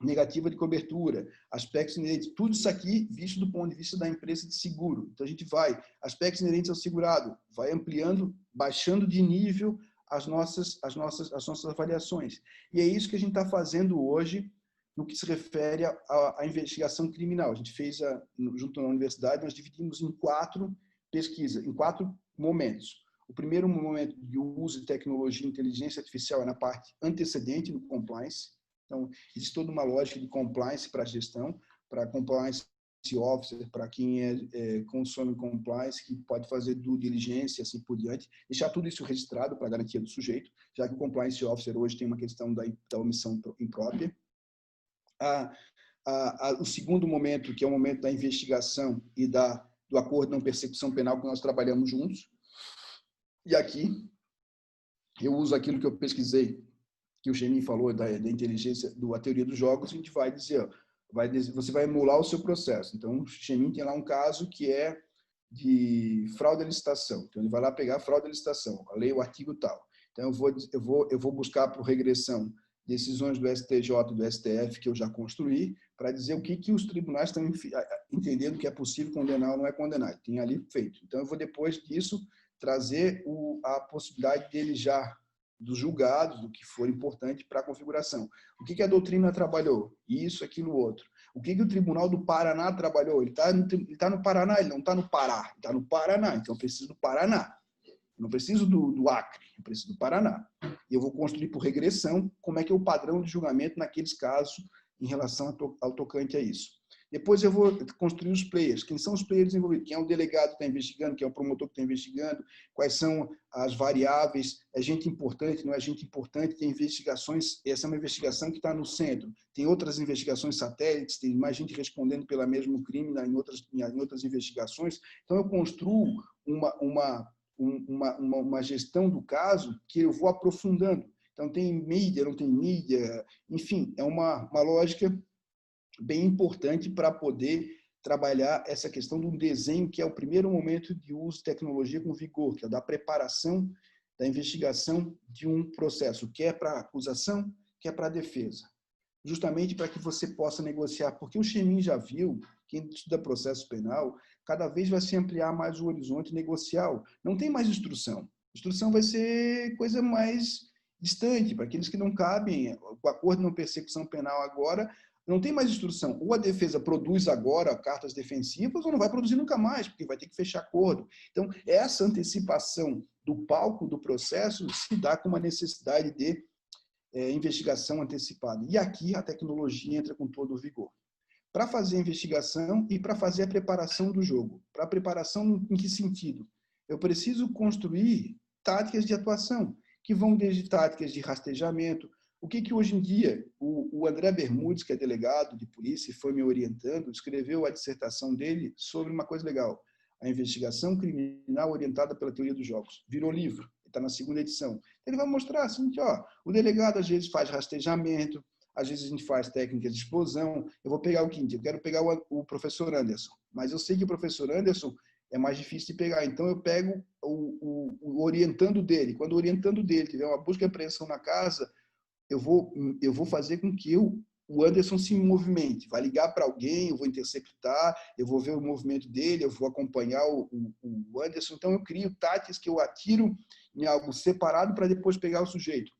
Negativa de cobertura, aspectos inerentes, tudo isso aqui visto do ponto de vista da empresa de seguro. Então, a gente vai, aspectos inerentes ao segurado, vai ampliando, baixando de nível as nossas avaliações. E é isso que a gente está fazendo hoje no que se refere à investigação criminal. A gente fez, junto na universidade, nós dividimos em 4 pesquisas, em 4 momentos. O primeiro momento de uso de tecnologia e inteligência artificial é na parte antecedente, no compliance. Então, existe toda uma lógica de compliance para a gestão, para compliance officer, para quem consome compliance, que pode fazer due diligência e assim por diante, deixar tudo isso registrado para a garantia do sujeito, já que o compliance officer hoje tem uma questão da omissão imprópria. O segundo momento, que é o momento da investigação e do acordo de não persecução penal, que nós trabalhamos juntos. E aqui, eu uso aquilo que eu pesquisei, que o Chemin falou da inteligência, da teoria dos jogos, a gente vai dizer, você vai emular o seu processo. Então, o Chemin tem lá um caso que é de fraude à licitação. Então, ele vai lá pegar a fraude à licitação, a lei, o artigo tal. Então, eu vou buscar por regressão decisões do STJ e do STF que eu já construí, para dizer o que os tribunais estão entendendo que é possível condenar ou não é condenar. Tem ali feito. Então, eu vou, depois disso, trazer a possibilidade dele já, dos julgados, do que for importante para a configuração. O que a doutrina trabalhou? Isso, aquilo, outro. O que o Tribunal do Paraná trabalhou? Ele está no Paraná, ele não está no Pará. Ele está no Paraná, então eu preciso do Paraná. Eu não preciso do Acre, eu preciso do Paraná. E eu vou construir por regressão como é que é o padrão de julgamento naqueles casos em relação ao tocante a isso. Depois eu vou construir os players. Quem são os players envolvidos? Quem é o delegado que está investigando? Quem é o promotor que está investigando? Quais são as variáveis? É gente importante? Não é gente importante? Tem investigações. Essa é uma investigação que está no centro. Tem outras investigações satélites, tem mais gente respondendo pelo mesmo crime em outras investigações. Então, eu construo uma gestão do caso que eu vou aprofundando. Então, tem mídia, não tem mídia, enfim, é uma lógica bem importante para poder trabalhar essa questão de um desenho que é o primeiro momento de uso de tecnologia com vigor, que é da preparação da investigação de um processo, que é para acusação, que é para defesa. Justamente para que você possa negociar, porque o Chemin já viu, quem estuda processo penal, cada vez vai se ampliar mais o horizonte negocial. Não tem mais instrução. Instrução vai ser coisa mais distante, para aqueles que não cabem. O acordo de não persecução penal agora não tem mais instrução. Ou a defesa produz agora cartas defensivas, ou não vai produzir nunca mais, porque vai ter que fechar acordo. Então, essa antecipação do palco do processo se dá com uma necessidade de investigação antecipada. E aqui a tecnologia entra com todo o vigor. Para fazer a investigação e para fazer a preparação do jogo. Para a preparação, em que sentido? Eu preciso construir táticas de atuação, que vão desde táticas de rastreamento. O que hoje em dia, o André Bermudes, que é delegado de polícia e foi me orientando, escreveu a dissertação dele sobre uma coisa legal, a investigação criminal orientada pela teoria dos jogos. Virou livro, está na 2ª edição. Ele vai mostrar assim que o delegado às vezes faz rastreamento, às vezes a gente faz técnicas de explosão. Eu vou pegar o quinto, eu quero pegar o professor Anderson, mas eu sei que o professor Anderson é mais difícil de pegar, então eu pego o orientando dele. Quando o orientando dele tiver uma busca e apreensão na casa, eu vou fazer com que o Anderson se movimente. Vai ligar para alguém, eu vou interceptar, eu vou ver o movimento dele, eu vou acompanhar o Anderson. Então, eu crio táticas que eu atiro em algo separado para depois pegar o sujeito.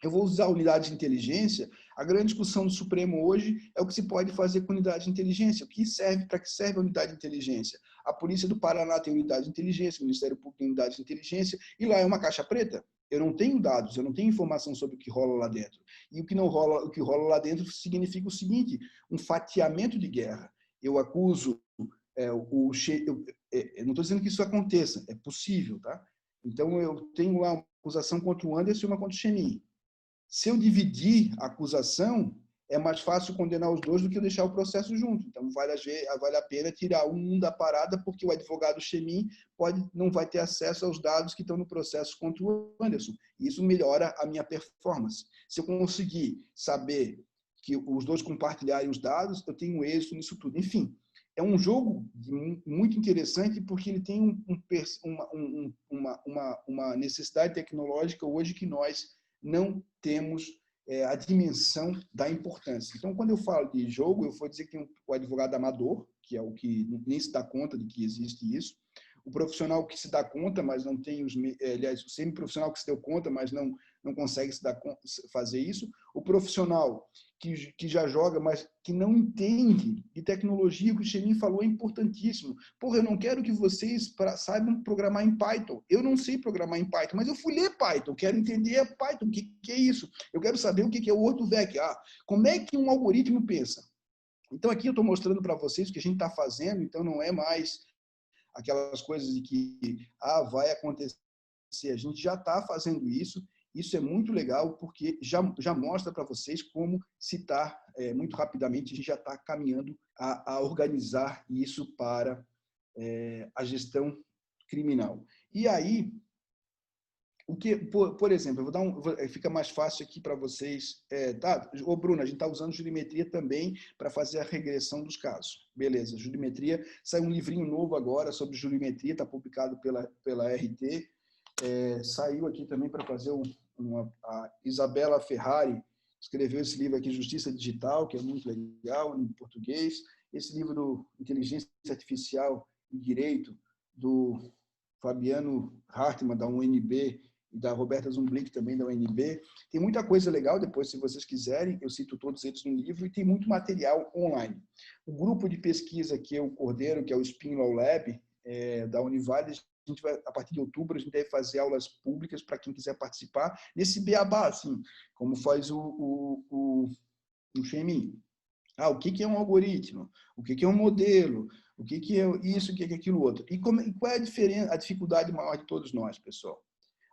Eu vou usar unidade de inteligência. A grande discussão do Supremo hoje é o que se pode fazer com unidade de inteligência. Para que serve a unidade de inteligência? A Polícia do Paraná tem unidade de inteligência, o Ministério Público tem unidade de inteligência, e lá é uma caixa preta. Eu não tenho dados, eu não tenho informação sobre o que rola lá dentro. E o que rola lá dentro significa o seguinte, um fatiamento de guerra. Eu acuso, eu não estou dizendo que isso aconteça, é possível, tá? Então, eu tenho lá uma acusação contra o Anderson e uma contra o Chenin. Se eu dividir a acusação, é mais fácil condenar os dois do que eu deixar o processo junto. Então, vale a pena tirar um da parada, porque o advogado Chenin não vai ter acesso aos dados que estão no processo contra o Anderson. E isso melhora a minha performance. Se eu conseguir saber que os dois compartilharem os dados, eu tenho êxito nisso tudo. Enfim, é um jogo muito interessante, porque ele tem uma necessidade tecnológica hoje que nós não temos a dimensão da importância. Então, quando eu falo de jogo, eu vou dizer que tem o advogado amador, que é o que nem se dá conta de que existe isso, o profissional que se dá conta, mas não tem aliás, o semi-profissional que se deu conta, mas não consegue fazer isso, o profissional que já joga, mas que não entende de tecnologia, o que o Chenin falou é importantíssimo. Porra, eu não quero que vocês saibam programar em Python. Eu não sei programar em Python, mas eu fui ler Python, quero entender Python, o que é isso? Eu quero saber o que é o OrdoVec. Como é que um algoritmo pensa? Então, aqui eu estou mostrando para vocês o que a gente está fazendo, então não é mais aquelas coisas de que vai acontecer. A gente já está fazendo isso. Isso é muito legal, porque já mostra para vocês como citar muito rapidamente, a gente já está caminhando a organizar isso para a gestão criminal. E aí, por exemplo, fica mais fácil aqui para vocês. Ô, Bruno, a gente está usando jurimetria também para fazer a regressão dos casos. Beleza, jurimetria. Saiu um livrinho novo agora sobre jurimetria, está publicado pela RT. Saiu aqui também para fazer a Isabela Ferrari escreveu esse livro aqui, Justiça Digital, que é muito legal, em português. Esse livro do Inteligência Artificial e Direito, do Fabiano Hartmann, da UNB, e da Roberta Zumblick, também da UNB. Tem muita coisa legal, depois, se vocês quiserem, eu cito todos eles no livro, e tem muito material online. O grupo de pesquisa que eu coordeno, que é o Spin Law Lab, da Univale, a gente vai, a partir de outubro, a gente deve fazer aulas públicas para quem quiser participar, nesse beabá, assim, como faz o Chemin. O que é um algoritmo? O que é um modelo? O que é isso? O que é aquilo outro? E qual é a dificuldade maior de todos nós, pessoal?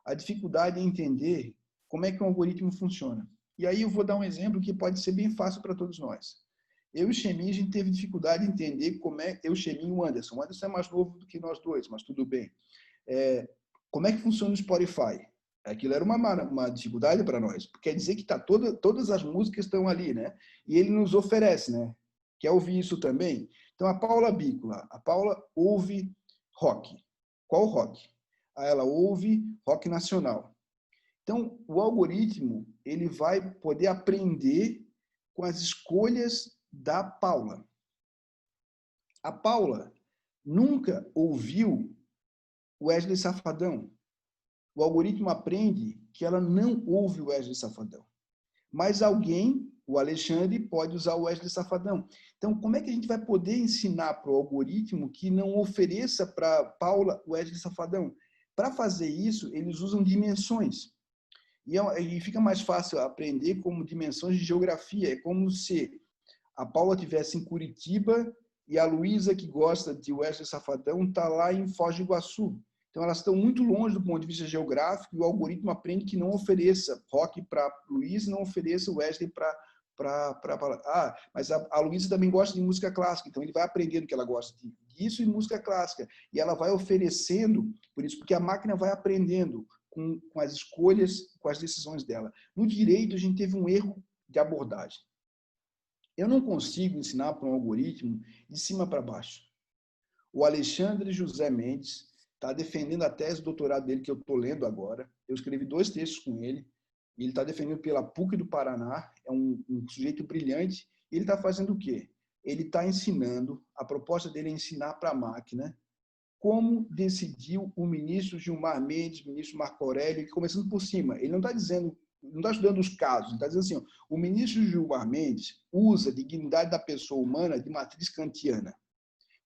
A dificuldade é entender como é que um algoritmo funciona. E aí eu vou dar um exemplo que pode ser bem fácil para todos nós. Eu e o Chemin, a gente teve dificuldade em entender como é... Eu, Chemin e o Anderson. O Anderson é mais novo do que nós dois, mas tudo bem. Como é que funciona o Spotify? Aquilo era uma dificuldade para nós. Quer dizer que todas as músicas estão ali, né? E ele nos oferece, né? Quer ouvir isso também? Então, a Paula Bícola. A Paula ouve rock. Qual rock? Ela ouve rock nacional. Então, o algoritmo ele vai poder aprender com as escolhas da Paula. A Paula nunca ouviu Wesley Safadão. O algoritmo aprende que ela não ouve o Wesley Safadão. Mas alguém, o Alexandre, pode usar o Wesley Safadão. Então, como é que a gente vai poder ensinar para o algoritmo que não ofereça para Paula o Wesley Safadão? Para fazer isso, eles usam dimensões. E fica mais fácil aprender como dimensões de geografia. É como se a Paula estivesse em Curitiba e a Luísa, que gosta de Wesley Safadão, está lá em Foz do Iguaçu. Então, elas estão muito longe do ponto de vista geográfico e o algoritmo aprende que não ofereça rock para Luiz, não ofereça Wesley para... mas a Luísa também gosta de música clássica, então ele vai aprendendo que ela gosta disso e música clássica. E ela vai oferecendo, por isso, porque a máquina vai aprendendo com as escolhas, com as decisões dela. No direito, a gente teve um erro de abordagem. Eu não consigo ensinar para um algoritmo de cima para baixo. O Alexandre José Mendes está defendendo a tese de doutorado dele, que eu estou lendo agora. Eu escrevi 2 textos com ele. Ele está defendendo pela PUC do Paraná. É um sujeito brilhante. E ele está fazendo o quê? Ele está ensinando, a proposta dele é ensinar para a máquina como decidiu o ministro Gilmar Mendes, o ministro Marco Aurélio, começando por cima. Ele não está dizendo, não está estudando os casos, ele está dizendo assim, ó, o ministro Gilmar Mendes usa a dignidade da pessoa humana de matriz kantiana.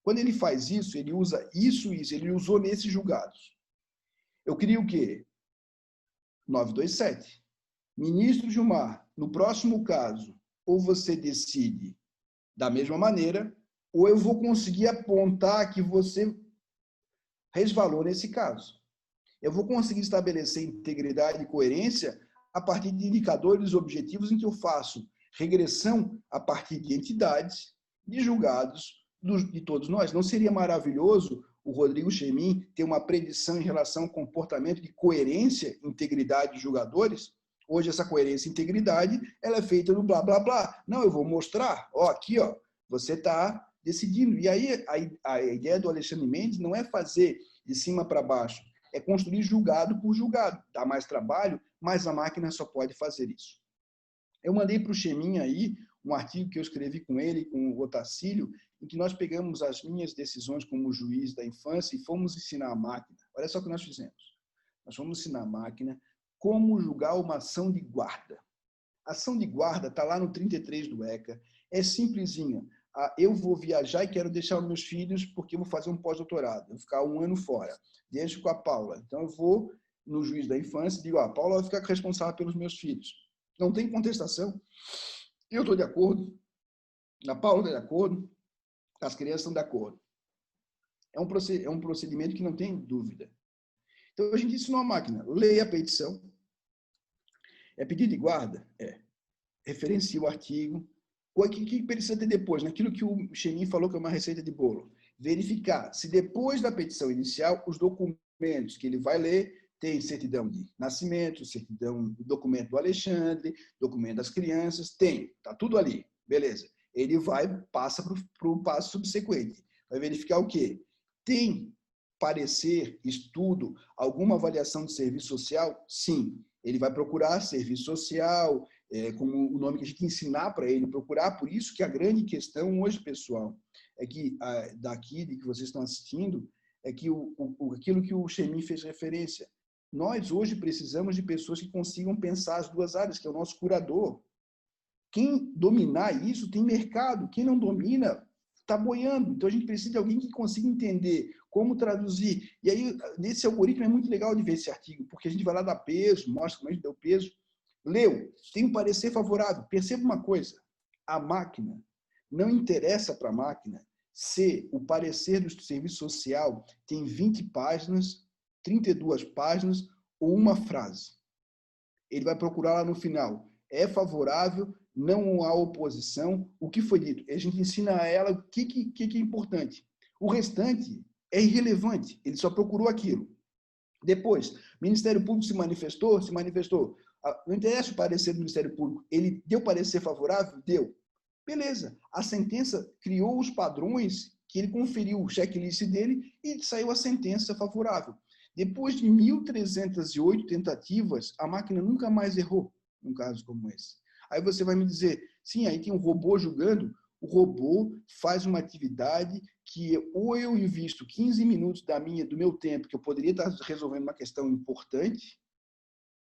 Quando ele faz isso, ele usa isso, ele usou nesses julgados. Eu queria o quê? 927. Ministro Gilmar, no próximo caso, ou você decide da mesma maneira, ou eu vou conseguir apontar que você resvalou nesse caso. Eu vou conseguir estabelecer integridade e coerência a partir de indicadores objetivos em que eu faço regressão a partir de entidades, de julgados, de todos nós. Não seria maravilhoso o Rodrigo Chemin ter uma predição em relação ao comportamento de coerência, integridade de julgadores? Hoje essa coerência e integridade ela é feita no blá, blá, blá. Não, eu vou mostrar. Ó, aqui, ó, você está decidindo. E aí a ideia do Alexandre Mendes não é fazer de cima para baixo, é construir julgado por julgado. Dá mais trabalho, mas a máquina só pode fazer isso. Eu mandei para o Chemin aí um artigo que eu escrevi com ele, com o Otacílio, em que nós pegamos as minhas decisões como juiz da infância e fomos ensinar a máquina. Olha só o que nós fizemos. Nós fomos ensinar a máquina como julgar uma ação de guarda. A ação de guarda está lá no 33 do ECA. É simplesinha. Eu vou viajar e quero deixar os meus filhos porque eu vou fazer um pós-doutorado. Eu vou ficar 1 ano fora. Deixo com a Paula. Então, eu vou no juiz da infância e digo, a Paula vai ficar responsável pelos meus filhos. Não tem contestação. Eu estou de acordo. A Paula está de acordo. As crianças estão de acordo. É um procedimento que não tem dúvida. Então, a gente ensinou a máquina. Leia a petição. É pedido de guarda? É. Referencia o artigo. O que precisa ter depois? Naquilo que o Chemin falou que é uma receita de bolo. Verificar se depois da petição inicial, os documentos que ele vai ler tem certidão de nascimento, certidão, documento do Alexandre, documento das crianças, tem. Está tudo ali. Beleza. Ele passa para o passo subsequente. Vai verificar o quê? Tem parecer, estudo, alguma avaliação de serviço social? Sim. Ele vai procurar serviço social, como o nome que a gente ensinar para ele procurar. Por isso que a grande questão hoje, pessoal, é que daqui de que vocês estão assistindo, é que aquilo que o Chemin fez referência. Nós hoje precisamos de pessoas que consigam pensar as duas áreas, que é o nosso curador. Quem dominar isso tem mercado, quem não domina está boiando. Então a gente precisa de alguém que consiga entender como traduzir. E aí, nesse algoritmo é muito legal de ver esse artigo, porque a gente vai lá dar peso, mostra como a gente deu peso. Leu, tem um parecer favorável. Perceba uma coisa, a máquina, não interessa para a máquina se o parecer do serviço social tem 20 páginas, 32 páginas ou uma frase. Ele vai procurar lá no final. É favorável, não há oposição. O que foi dito? A gente ensina a ela o que é importante. O restante é irrelevante. Ele só procurou aquilo. Depois, o Ministério Público se manifestou. Não interessa o parecer do Ministério Público. Ele deu parecer favorável? Deu. Beleza. A sentença criou os padrões que ele conferiu o checklist dele e saiu a sentença favorável. Depois de 1.308 tentativas, a máquina nunca mais errou num caso como esse. Aí você vai me dizer, sim, aí tem um robô julgando. O robô faz uma atividade que ou eu invisto 15 minutos do meu tempo, que eu poderia estar resolvendo uma questão importante,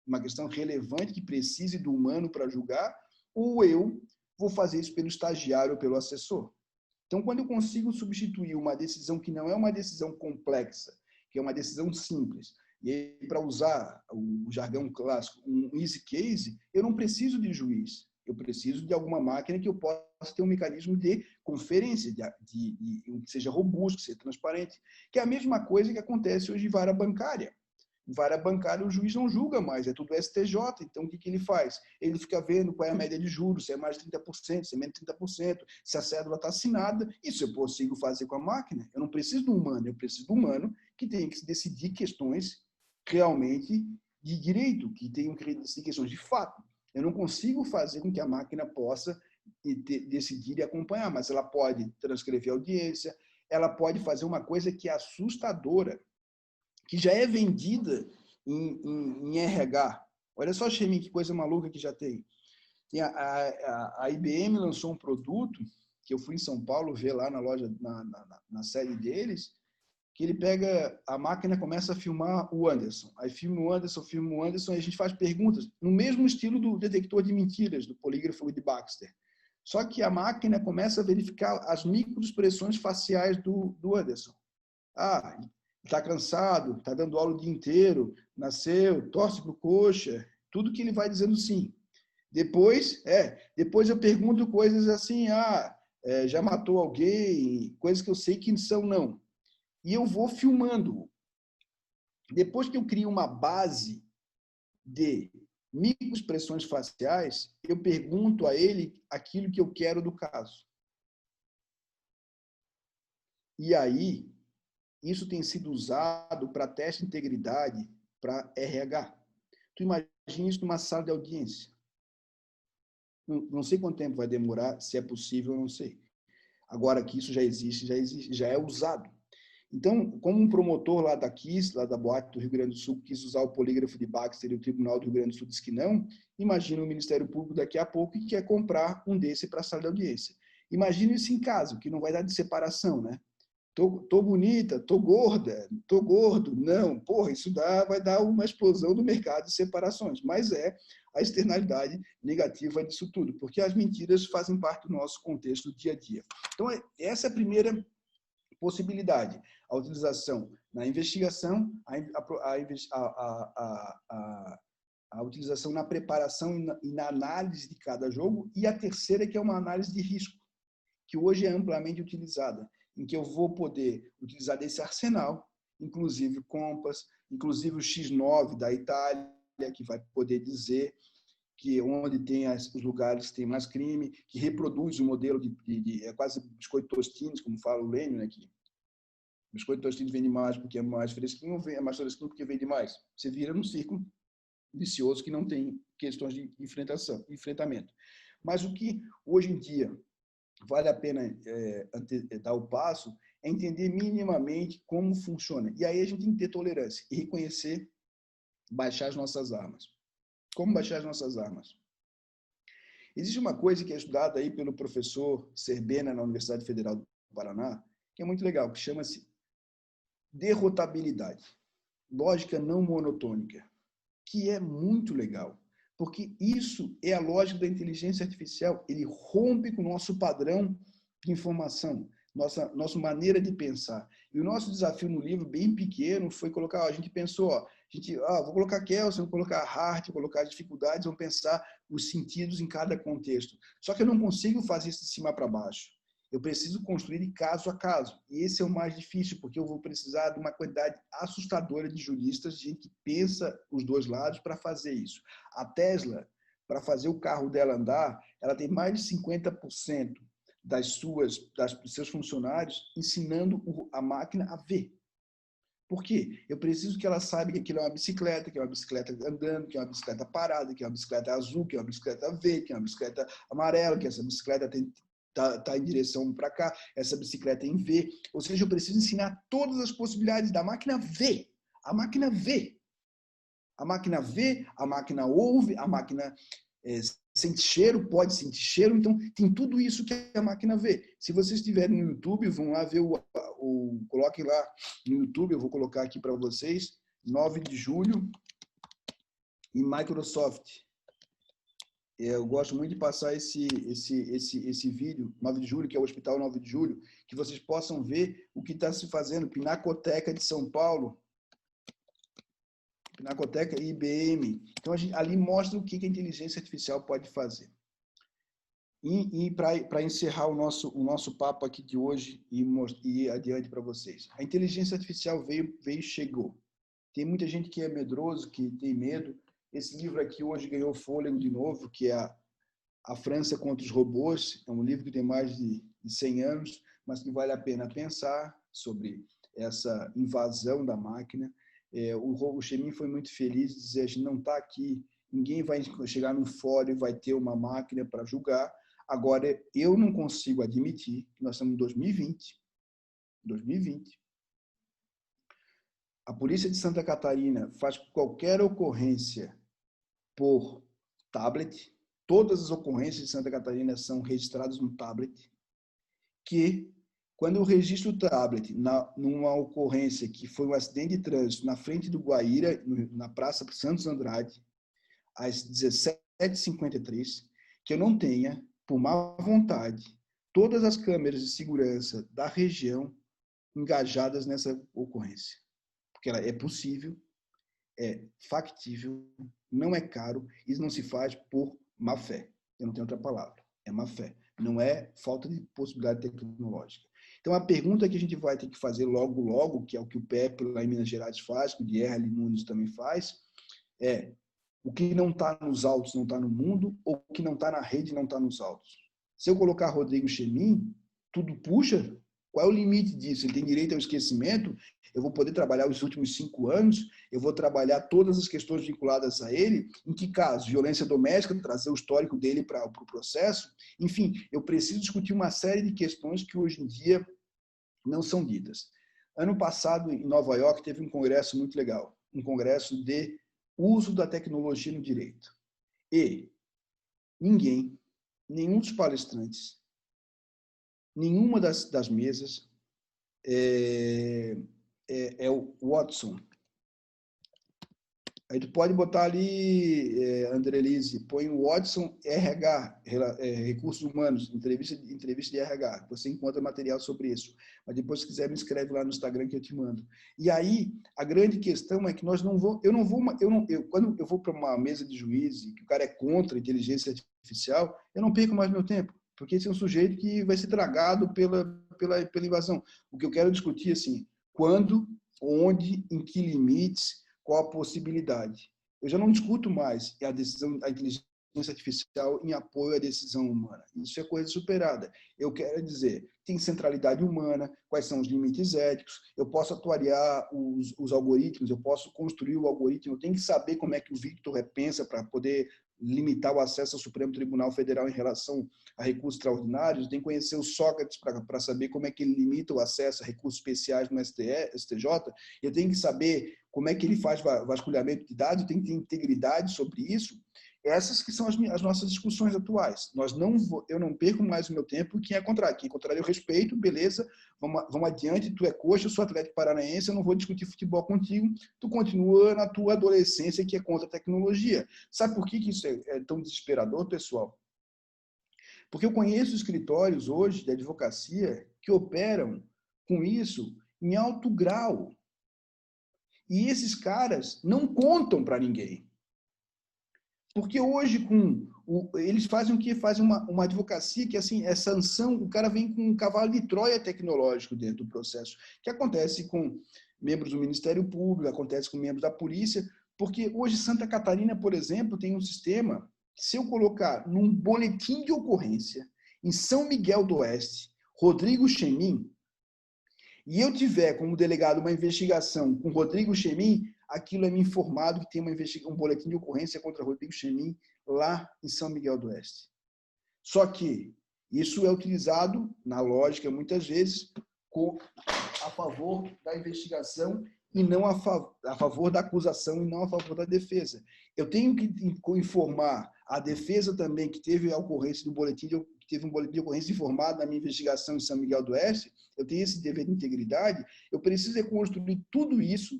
uma questão relevante, que precise do humano para julgar, ou eu vou fazer isso pelo estagiário ou pelo assessor. Então, quando eu consigo substituir uma decisão que não é uma decisão complexa, que é uma decisão simples, e aí, para usar o jargão clássico, um easy case, eu não preciso de juiz. Eu preciso de alguma máquina que eu possa ter um mecanismo de conferência, que seja robusto, que seja transparente, que é a mesma coisa que acontece hoje em vara bancária. Em vara bancária, o juiz não julga mais, é tudo STJ. Então, o que ele faz? Ele fica vendo qual é a média de juros, se é mais de 30%, se é menos de 30%, se a cédula está assinada. Isso eu consigo fazer com a máquina. Eu não preciso do humano, eu preciso do humano que tem que decidir questões realmente de direito, que tenham que decidir questões de fato. Eu não consigo fazer com que a máquina possa decidir e acompanhar, mas ela pode transcrever a audiência, ela pode fazer uma coisa que é assustadora, que já é vendida em RH. Olha só, Xemi, que coisa maluca que já tem. A IBM lançou um produto, que eu fui em São Paulo ver lá na loja, na sede deles, que ele pega, a máquina começa a filmar o Anderson. Aí filma o Anderson, e a gente faz perguntas, no mesmo estilo do detector de mentiras, do polígrafo de Baxter. Só que a máquina começa a verificar as microexpressões faciais do Anderson. Está cansado, está dando aula o dia inteiro, nasceu, torce para o coxa, tudo que ele vai dizendo sim. Depois eu pergunto coisas assim, já matou alguém, coisas que eu sei que são não. E eu vou filmando. Depois que eu crio uma base de microexpressões faciais, eu pergunto a ele aquilo que eu quero do caso. E aí, isso tem sido usado para teste de integridade para RH. Tu imagina isso numa sala de audiência. Não sei quanto tempo vai demorar, se é possível, eu não sei. Agora que isso já existe, já é usado. Então, como um promotor lá da KISS, lá da Boate do Rio Grande do Sul, quis usar o polígrafo de Baxter e o Tribunal do Rio Grande do Sul disse que não, imagina o Ministério Público daqui a pouco que quer comprar um desse para a sala de audiência. Imagina isso em caso, que não vai dar de separação, né? Tô bonita, tô gorda, tô gordo. Não, porra, isso vai dar uma explosão no mercado de separações. Mas é a externalidade negativa disso tudo, porque as mentiras fazem parte do nosso contexto do dia a dia. Então, essa é a primeira possibilidade. A utilização na investigação, a utilização na preparação e na análise de cada jogo, e a terceira, que é uma análise de risco, que hoje é amplamente utilizada, em que eu vou poder utilizar desse arsenal, inclusive Compass, inclusive o X9 da Itália, que vai poder dizer que onde tem os lugares que tem mais crime, que reproduz o modelo é quase biscoito Tostines, como fala o Lênio, né, que biscoito Tostines vende mais porque é mais fresquinho, é mais fresquinho porque vende mais. Você vira num círculo vicioso que não tem questões de enfrentamento. Mas o que hoje em dia vale a pena dar o passo é entender minimamente como funciona. E aí a gente tem que ter tolerância e reconhecer, baixar as nossas armas. Como baixar as nossas armas? Existe uma coisa que é estudada aí pelo professor Serbena na Universidade Federal do Paraná, que é muito legal, que chama-se derrotabilidade, lógica não monotônica, que é muito legal, porque isso é a lógica da inteligência artificial, ele rompe com o nosso padrão de informação, nossa maneira de pensar. E o nosso desafio no livro, bem pequeno, foi colocar, a gente pensou, vou colocar Kelsen, vou colocar Hart, vou colocar dificuldades, vou pensar os sentidos em cada contexto. Só que eu não consigo fazer isso de cima para baixo. Eu preciso construir de caso a caso. E esse é o mais difícil, porque eu vou precisar de uma quantidade assustadora de juristas, de gente que pensa os dois lados para fazer isso. A Tesla, para fazer o carro dela andar, ela tem mais de 50% dos seus funcionários ensinando a máquina a ver. Por quê? Eu preciso que ela saiba que aquilo é uma bicicleta, que é uma bicicleta andando, que é uma bicicleta parada, que é uma bicicleta azul, que é uma bicicleta verde, que é uma bicicleta amarela, que essa bicicleta está em direção para cá, essa bicicleta em V. Ou seja, eu preciso ensinar todas as possibilidades da máquina ver. A máquina vê. A máquina vê, a máquina ouve, a máquina sente cheiro, pode sentir cheiro, então tem tudo isso que a máquina vê. Se vocês estiverem no YouTube, vão lá ver coloquem lá no YouTube, eu vou colocar aqui para vocês, 9 de julho, em Microsoft. Eu gosto muito de passar esse vídeo, 9 de julho, que é o Hospital 9 de Julho, que vocês possam ver o que está se fazendo. Pinacoteca de São Paulo, Pinacoteca IBM. Então, ali mostra o que a inteligência artificial pode fazer. E para encerrar o nosso papo aqui de hoje e ir adiante para vocês. A inteligência artificial veio e chegou. Tem muita gente que é medroso, que tem medo. Esse livro aqui hoje ganhou fôlego de novo, que é A França contra os Robôs. É um livro que tem mais de 100 anos, mas que vale a pena pensar sobre essa invasão da máquina. O Chemin foi muito feliz de dizer: a gente não está aqui, ninguém vai chegar num fórum e vai ter uma máquina para julgar. Agora, eu não consigo admitir que nós estamos em 2020. A polícia de Santa Catarina faz qualquer ocorrência por tablet. Todas as ocorrências de Santa Catarina são registradas no tablet. Que, quando eu registro o tablet numa ocorrência que foi um acidente de trânsito na frente do Guaíra, na Praça Santos Andrade, às 17h53, que eu não tenha, por má vontade, todas as câmeras de segurança da região engajadas nessa ocorrência. Porque ela é possível, é factível, não é caro, e não se faz por má fé. Eu não tenho outra palavra. É má fé. Não é falta de possibilidade tecnológica. Então, a pergunta que a gente vai ter que fazer logo, que é o que o Pepe lá em Minas Gerais faz, que o Dierli Nunes também faz, é: o que não está nos autos não está no mundo, ou o que não está na rede não está nos autos. Se eu colocar Rodrigo Chemin, tudo puxa? Qual é o limite disso? Ele tem direito ao esquecimento? Eu vou poder trabalhar os últimos 5 anos? Eu vou trabalhar todas as questões vinculadas a ele? Em que caso? Violência doméstica, trazer o histórico dele para o processo? Enfim, eu preciso discutir uma série de questões que hoje em dia não são ditas. Ano passado, em Nova York, teve um congresso muito legal, um congresso de uso da tecnologia no direito. E ninguém, nenhum dos palestrantes, nenhuma das mesas é o Watson. Aí tu pode botar ali, André Lise, põe o Watson RH, Recursos Humanos, entrevista de RH. Você encontra material sobre isso. Mas depois, se quiser, me escreve lá no Instagram que eu te mando. E aí, a grande questão é que quando eu vou para uma mesa de juiz e que o cara é contra a inteligência artificial, eu não perco mais meu tempo, porque esse é um sujeito que vai ser tragado pela invasão. O que eu quero discutir, assim, quando, onde, em que limites, qual a possibilidade. Eu já não discuto mais a inteligência artificial em apoio à decisão humana. Isso é coisa superada. Eu quero dizer, tem centralidade humana, quais são os limites éticos, eu posso atuariar os algoritmos, eu posso construir o algoritmo, eu tenho que saber como é que o Victor repensa para poder limitar o acesso ao Supremo Tribunal Federal em relação a recursos extraordinários, tem que conhecer o Sócrates para saber como é que ele limita o acesso a recursos especiais no STJ, eu tenho que saber como é que ele faz vasculhamento de dados, tem que ter integridade sobre isso. Essas que são as nossas discussões atuais. Eu não perco mais o meu tempo. Quem é contrário? Quem é contrário eu respeito, beleza, vamos adiante, tu é coxa, eu sou Atlético Paranaense, eu não vou discutir futebol contigo, tu continua na tua adolescência que é contra a tecnologia. Sabe por que isso é tão desesperador, pessoal? Porque eu conheço escritórios hoje de advocacia que operam com isso em alto grau. E esses caras não contam para ninguém. Porque hoje, eles fazem o quê? Fazem uma advocacia que, assim, é sanção, o cara vem com um cavalo de Troia tecnológico dentro do processo, que acontece com membros do Ministério Público, acontece com membros da polícia, porque hoje Santa Catarina, por exemplo, tem um sistema, se eu colocar num boletim de ocorrência, em São Miguel do Oeste, Rodrigo Chemin, e eu tiver como delegado uma investigação com Rodrigo Chemin, aquilo é me informado que tem um boletim de ocorrência contra Rodrigo Chemin lá em São Miguel do Oeste. Só que isso é utilizado, na lógica, muitas vezes, a favor da investigação e não a favor da acusação e não a favor da defesa. Eu tenho que informar a defesa também que teve a ocorrência do boletim teve um boletim de ocorrência informado na minha investigação em São Miguel do Oeste, eu tenho esse dever de integridade, eu preciso construir tudo isso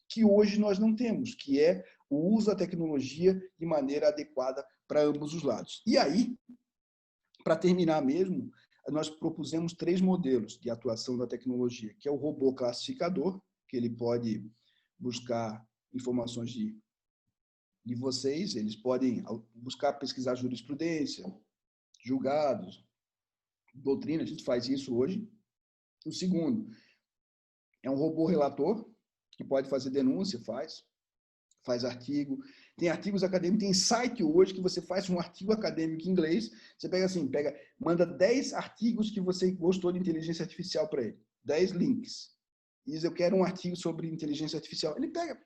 que hoje nós não temos, que é o uso da tecnologia de maneira adequada para ambos os lados. E aí, para terminar mesmo, nós propusemos 3 modelos de atuação da tecnologia, que é o robô classificador, que ele pode buscar informações de vocês, eles podem buscar pesquisar jurisprudência, julgados, doutrina, a gente faz isso hoje. O segundo é um robô relator, que pode fazer denúncia, faz artigo. Tem artigos acadêmicos, tem site hoje que você faz um artigo acadêmico em inglês, você manda 10 artigos que você gostou de inteligência artificial para ele, 10 links. Diz, eu quero um artigo sobre inteligência artificial. Ele pega,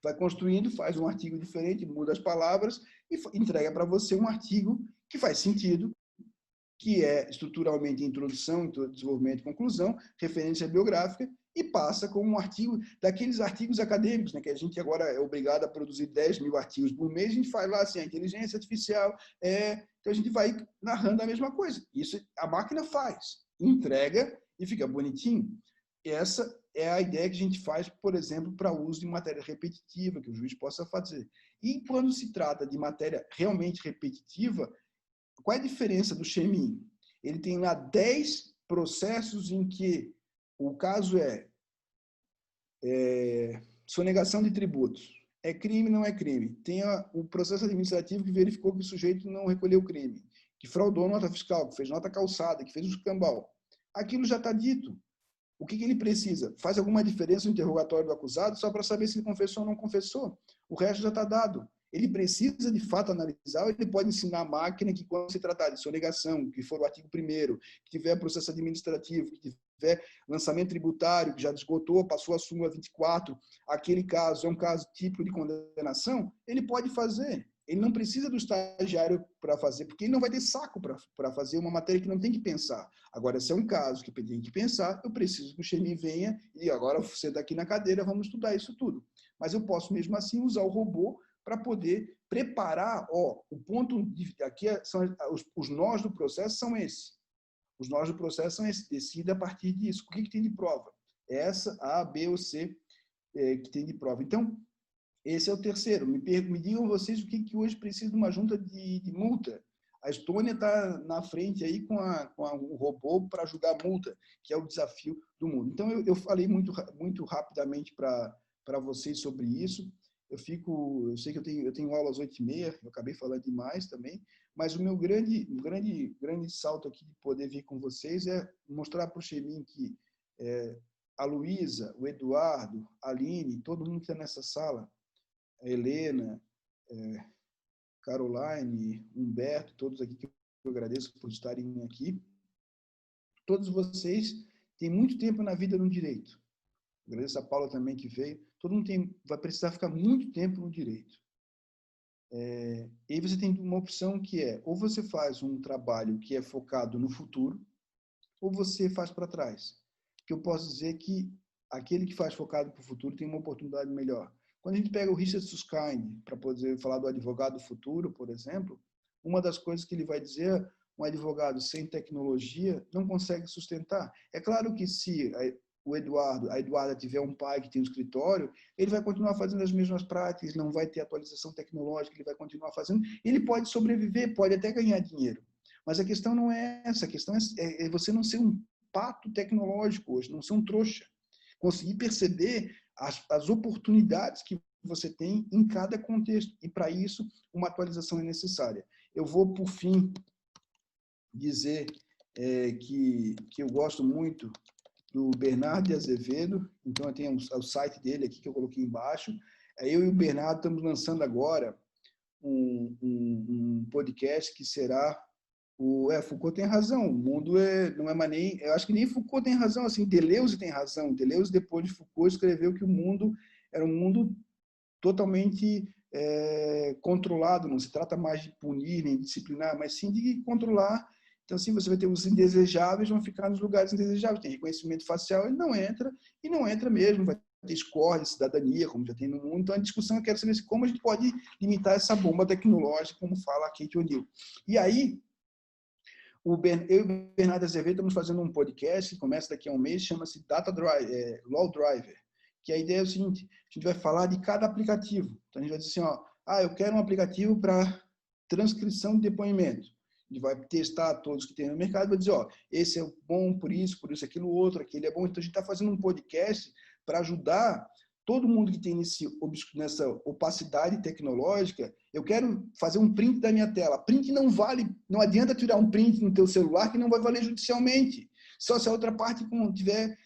vai construindo, faz um artigo diferente, muda as palavras e entrega para você um artigo que faz sentido, que é estruturalmente introdução, desenvolvimento e conclusão, referência biográfica, e passa como um artigo, daqueles artigos acadêmicos, né, que a gente agora é obrigado a produzir 10 mil artigos por mês, a gente faz lá assim, a inteligência artificial, então a gente vai narrando a mesma coisa. Isso a máquina faz, entrega e fica bonitinho. Essa é a ideia que a gente faz, por exemplo, para uso de matéria repetitiva, que o juiz possa fazer. E quando se trata de matéria realmente repetitiva, qual é a diferença do Chemin? Ele tem lá 10 processos em que o caso é sonegação de tributos. É crime, não é crime. Tem o processo administrativo que verificou que o sujeito não recolheu o crime, que fraudou nota fiscal, que fez nota calçada, que fez o escambau. Aquilo já está dito. O que ele precisa? Faz alguma diferença no interrogatório do acusado só para saber se ele confessou ou não confessou? O resto já está dado. Ele precisa, de fato, analisar, ou ele pode ensinar a máquina que, quando se tratar de sonegação, que for o artigo 1º, que tiver processo administrativo, que tiver lançamento tributário, que já esgotou, passou a súmula 24, aquele caso é um caso típico de condenação, ele pode fazer. Ele não precisa do estagiário para fazer, porque ele não vai ter saco para fazer uma matéria que não tem que pensar. Agora, se é um caso que tem que pensar, eu preciso que o Chemin venha e agora você está aqui na cadeira, vamos estudar isso tudo. Mas eu posso, mesmo assim, usar o robô para poder preparar, o ponto aqui são os nós do processo são esses. Os nós do processo são esses. Decida a partir disso. O que tem de prova? Essa, A, B ou C que tem de prova. Então, esse é o terceiro. Me digam vocês o que hoje precisa de uma junta de multa. A Estônia está na frente aí com o robô para julgar multa, que é o desafio do mundo. Então, eu falei muito rapidamente para vocês sobre isso. Eu sei que eu tenho aula às 8h30, eu acabei falando demais também, mas o meu grande salto aqui de poder vir com vocês é mostrar para o Chemin que a Luísa, o Eduardo, a Aline, todo mundo que está nessa sala, a Helena, Caroline, Humberto, todos aqui que eu agradeço por estarem aqui, todos vocês têm muito tempo na vida no direito. Agradeço a Paula também que veio. Todo mundo vai precisar ficar muito tempo no direito. E aí você tem uma opção que é, ou você faz um trabalho que é focado no futuro, ou você faz para trás. Que eu posso dizer que aquele que faz focado para o futuro tem uma oportunidade melhor. Quando a gente pega o Richard Susskind, para poder falar do advogado futuro, por exemplo, uma das coisas que ele vai dizer, um advogado sem tecnologia não consegue sustentar. É claro que se a Eduarda tiver um pai que tem um escritório, ele vai continuar fazendo as mesmas práticas, não vai ter atualização tecnológica, ele vai continuar fazendo, ele pode sobreviver, pode até ganhar dinheiro. Mas a questão não é essa, a questão é você não ser um pato tecnológico hoje, não ser um trouxa. Conseguir perceber as oportunidades que você tem em cada contexto. E, para isso, uma atualização é necessária. Eu vou, por fim, dizer que eu gosto muito do Bernardo de Azevedo. Então, eu tenho o site dele aqui, que eu coloquei embaixo. Eu e o Bernardo estamos lançando agora um podcast que será Foucault tem razão, o mundo não é mais nem... Eu acho que nem Foucault tem razão, assim, Deleuze tem razão. Deleuze, depois de Foucault, escreveu que o mundo era um mundo totalmente controlado, não se trata mais de punir, nem disciplinar, mas sim de controlar. Então, assim, você vai ter os indesejáveis, vão ficar nos lugares indesejáveis. Tem reconhecimento facial, ele não entra, e não entra mesmo. Vai ter score de cidadania, como já tem no mundo. Então, a discussão, eu quero saber como a gente pode limitar essa bomba tecnológica, como fala a Kate O'Neill. E aí, eu e o Bernardo Azevedo estamos fazendo um podcast que começa daqui a um mês, chama-se Law Driver, que a ideia é o seguinte, a gente vai falar de cada aplicativo. Então, a gente vai dizer assim, eu quero um aplicativo para transcrição de depoimento. A gente vai testar todos que tem no mercado e vai dizer, esse é bom por isso, aquilo outro, aquele é bom. Então, a gente está fazendo um podcast para ajudar todo mundo que tem nessa opacidade tecnológica, eu quero fazer um print da minha tela. Print não vale, não adianta tirar um print no teu celular que não vai valer judicialmente. Só se a outra parte tiver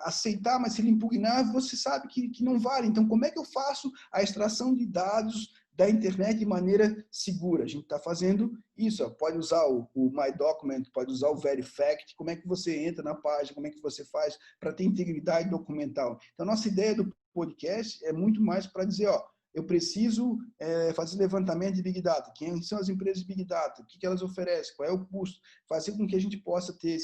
aceitar, mas se ele impugnar, você sabe que não vale. Então, como é que eu faço a extração de dados da internet de maneira segura? A gente está fazendo isso. Pode usar o My Document, pode usar o Verifact. Como é que você entra na página? Como é que você faz para ter integridade documental? Então, a nossa ideia do podcast é muito mais para dizer, eu preciso fazer levantamento de Big Data. Quem são as empresas de Big Data? O que elas oferecem? Qual é o custo? Fazer com que a gente possa ter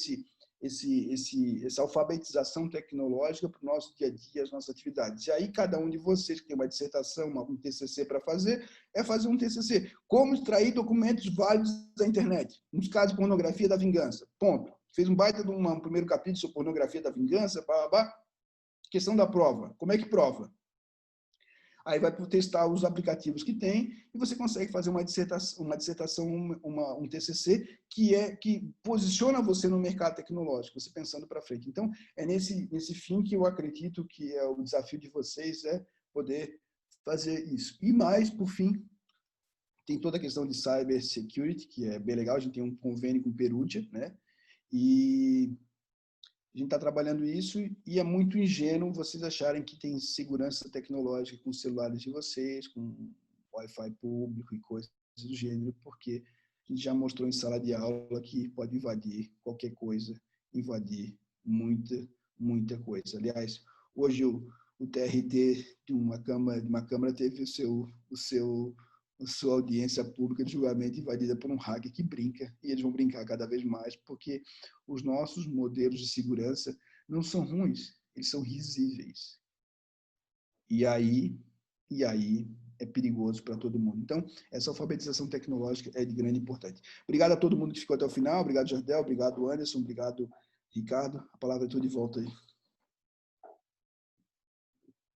essa alfabetização tecnológica para o nosso dia a dia, as nossas atividades. E aí, cada um de vocês que tem uma dissertação, um TCC para fazer, é fazer um TCC. Como extrair documentos válidos da internet? Nos casos de pornografia da vingança. Ponto. Fez um baita de um primeiro capítulo sobre pornografia da vingança, questão da prova. Como é que prova? Aí vai testar os aplicativos que tem e você consegue fazer uma dissertação, um TCC que posiciona você no mercado tecnológico, você pensando para frente. Então, é nesse fim que eu acredito que é o desafio de vocês é poder fazer isso. E mais, por fim, tem toda a questão de cyber security, que é bem legal. A gente tem um convênio com o Perugia, né? E a gente está trabalhando isso e é muito ingênuo vocês acharem que tem segurança tecnológica com os celulares de vocês, com Wi-Fi público e coisas do gênero, porque a gente já mostrou em sala de aula que pode invadir qualquer coisa, invadir muita coisa. Aliás, hoje o TRT de uma Câmara teve a sua audiência pública de julgamento invadida por um hacker que brinca, e eles vão brincar cada vez mais, porque os nossos modelos de segurança não são ruins, eles são risíveis. E aí é perigoso para todo mundo. Então, essa alfabetização tecnológica é de grande importância. Obrigado a todo mundo que ficou até o final, obrigado, Jardel, obrigado, Anderson, obrigado, Ricardo. A palavra é toda de volta aí.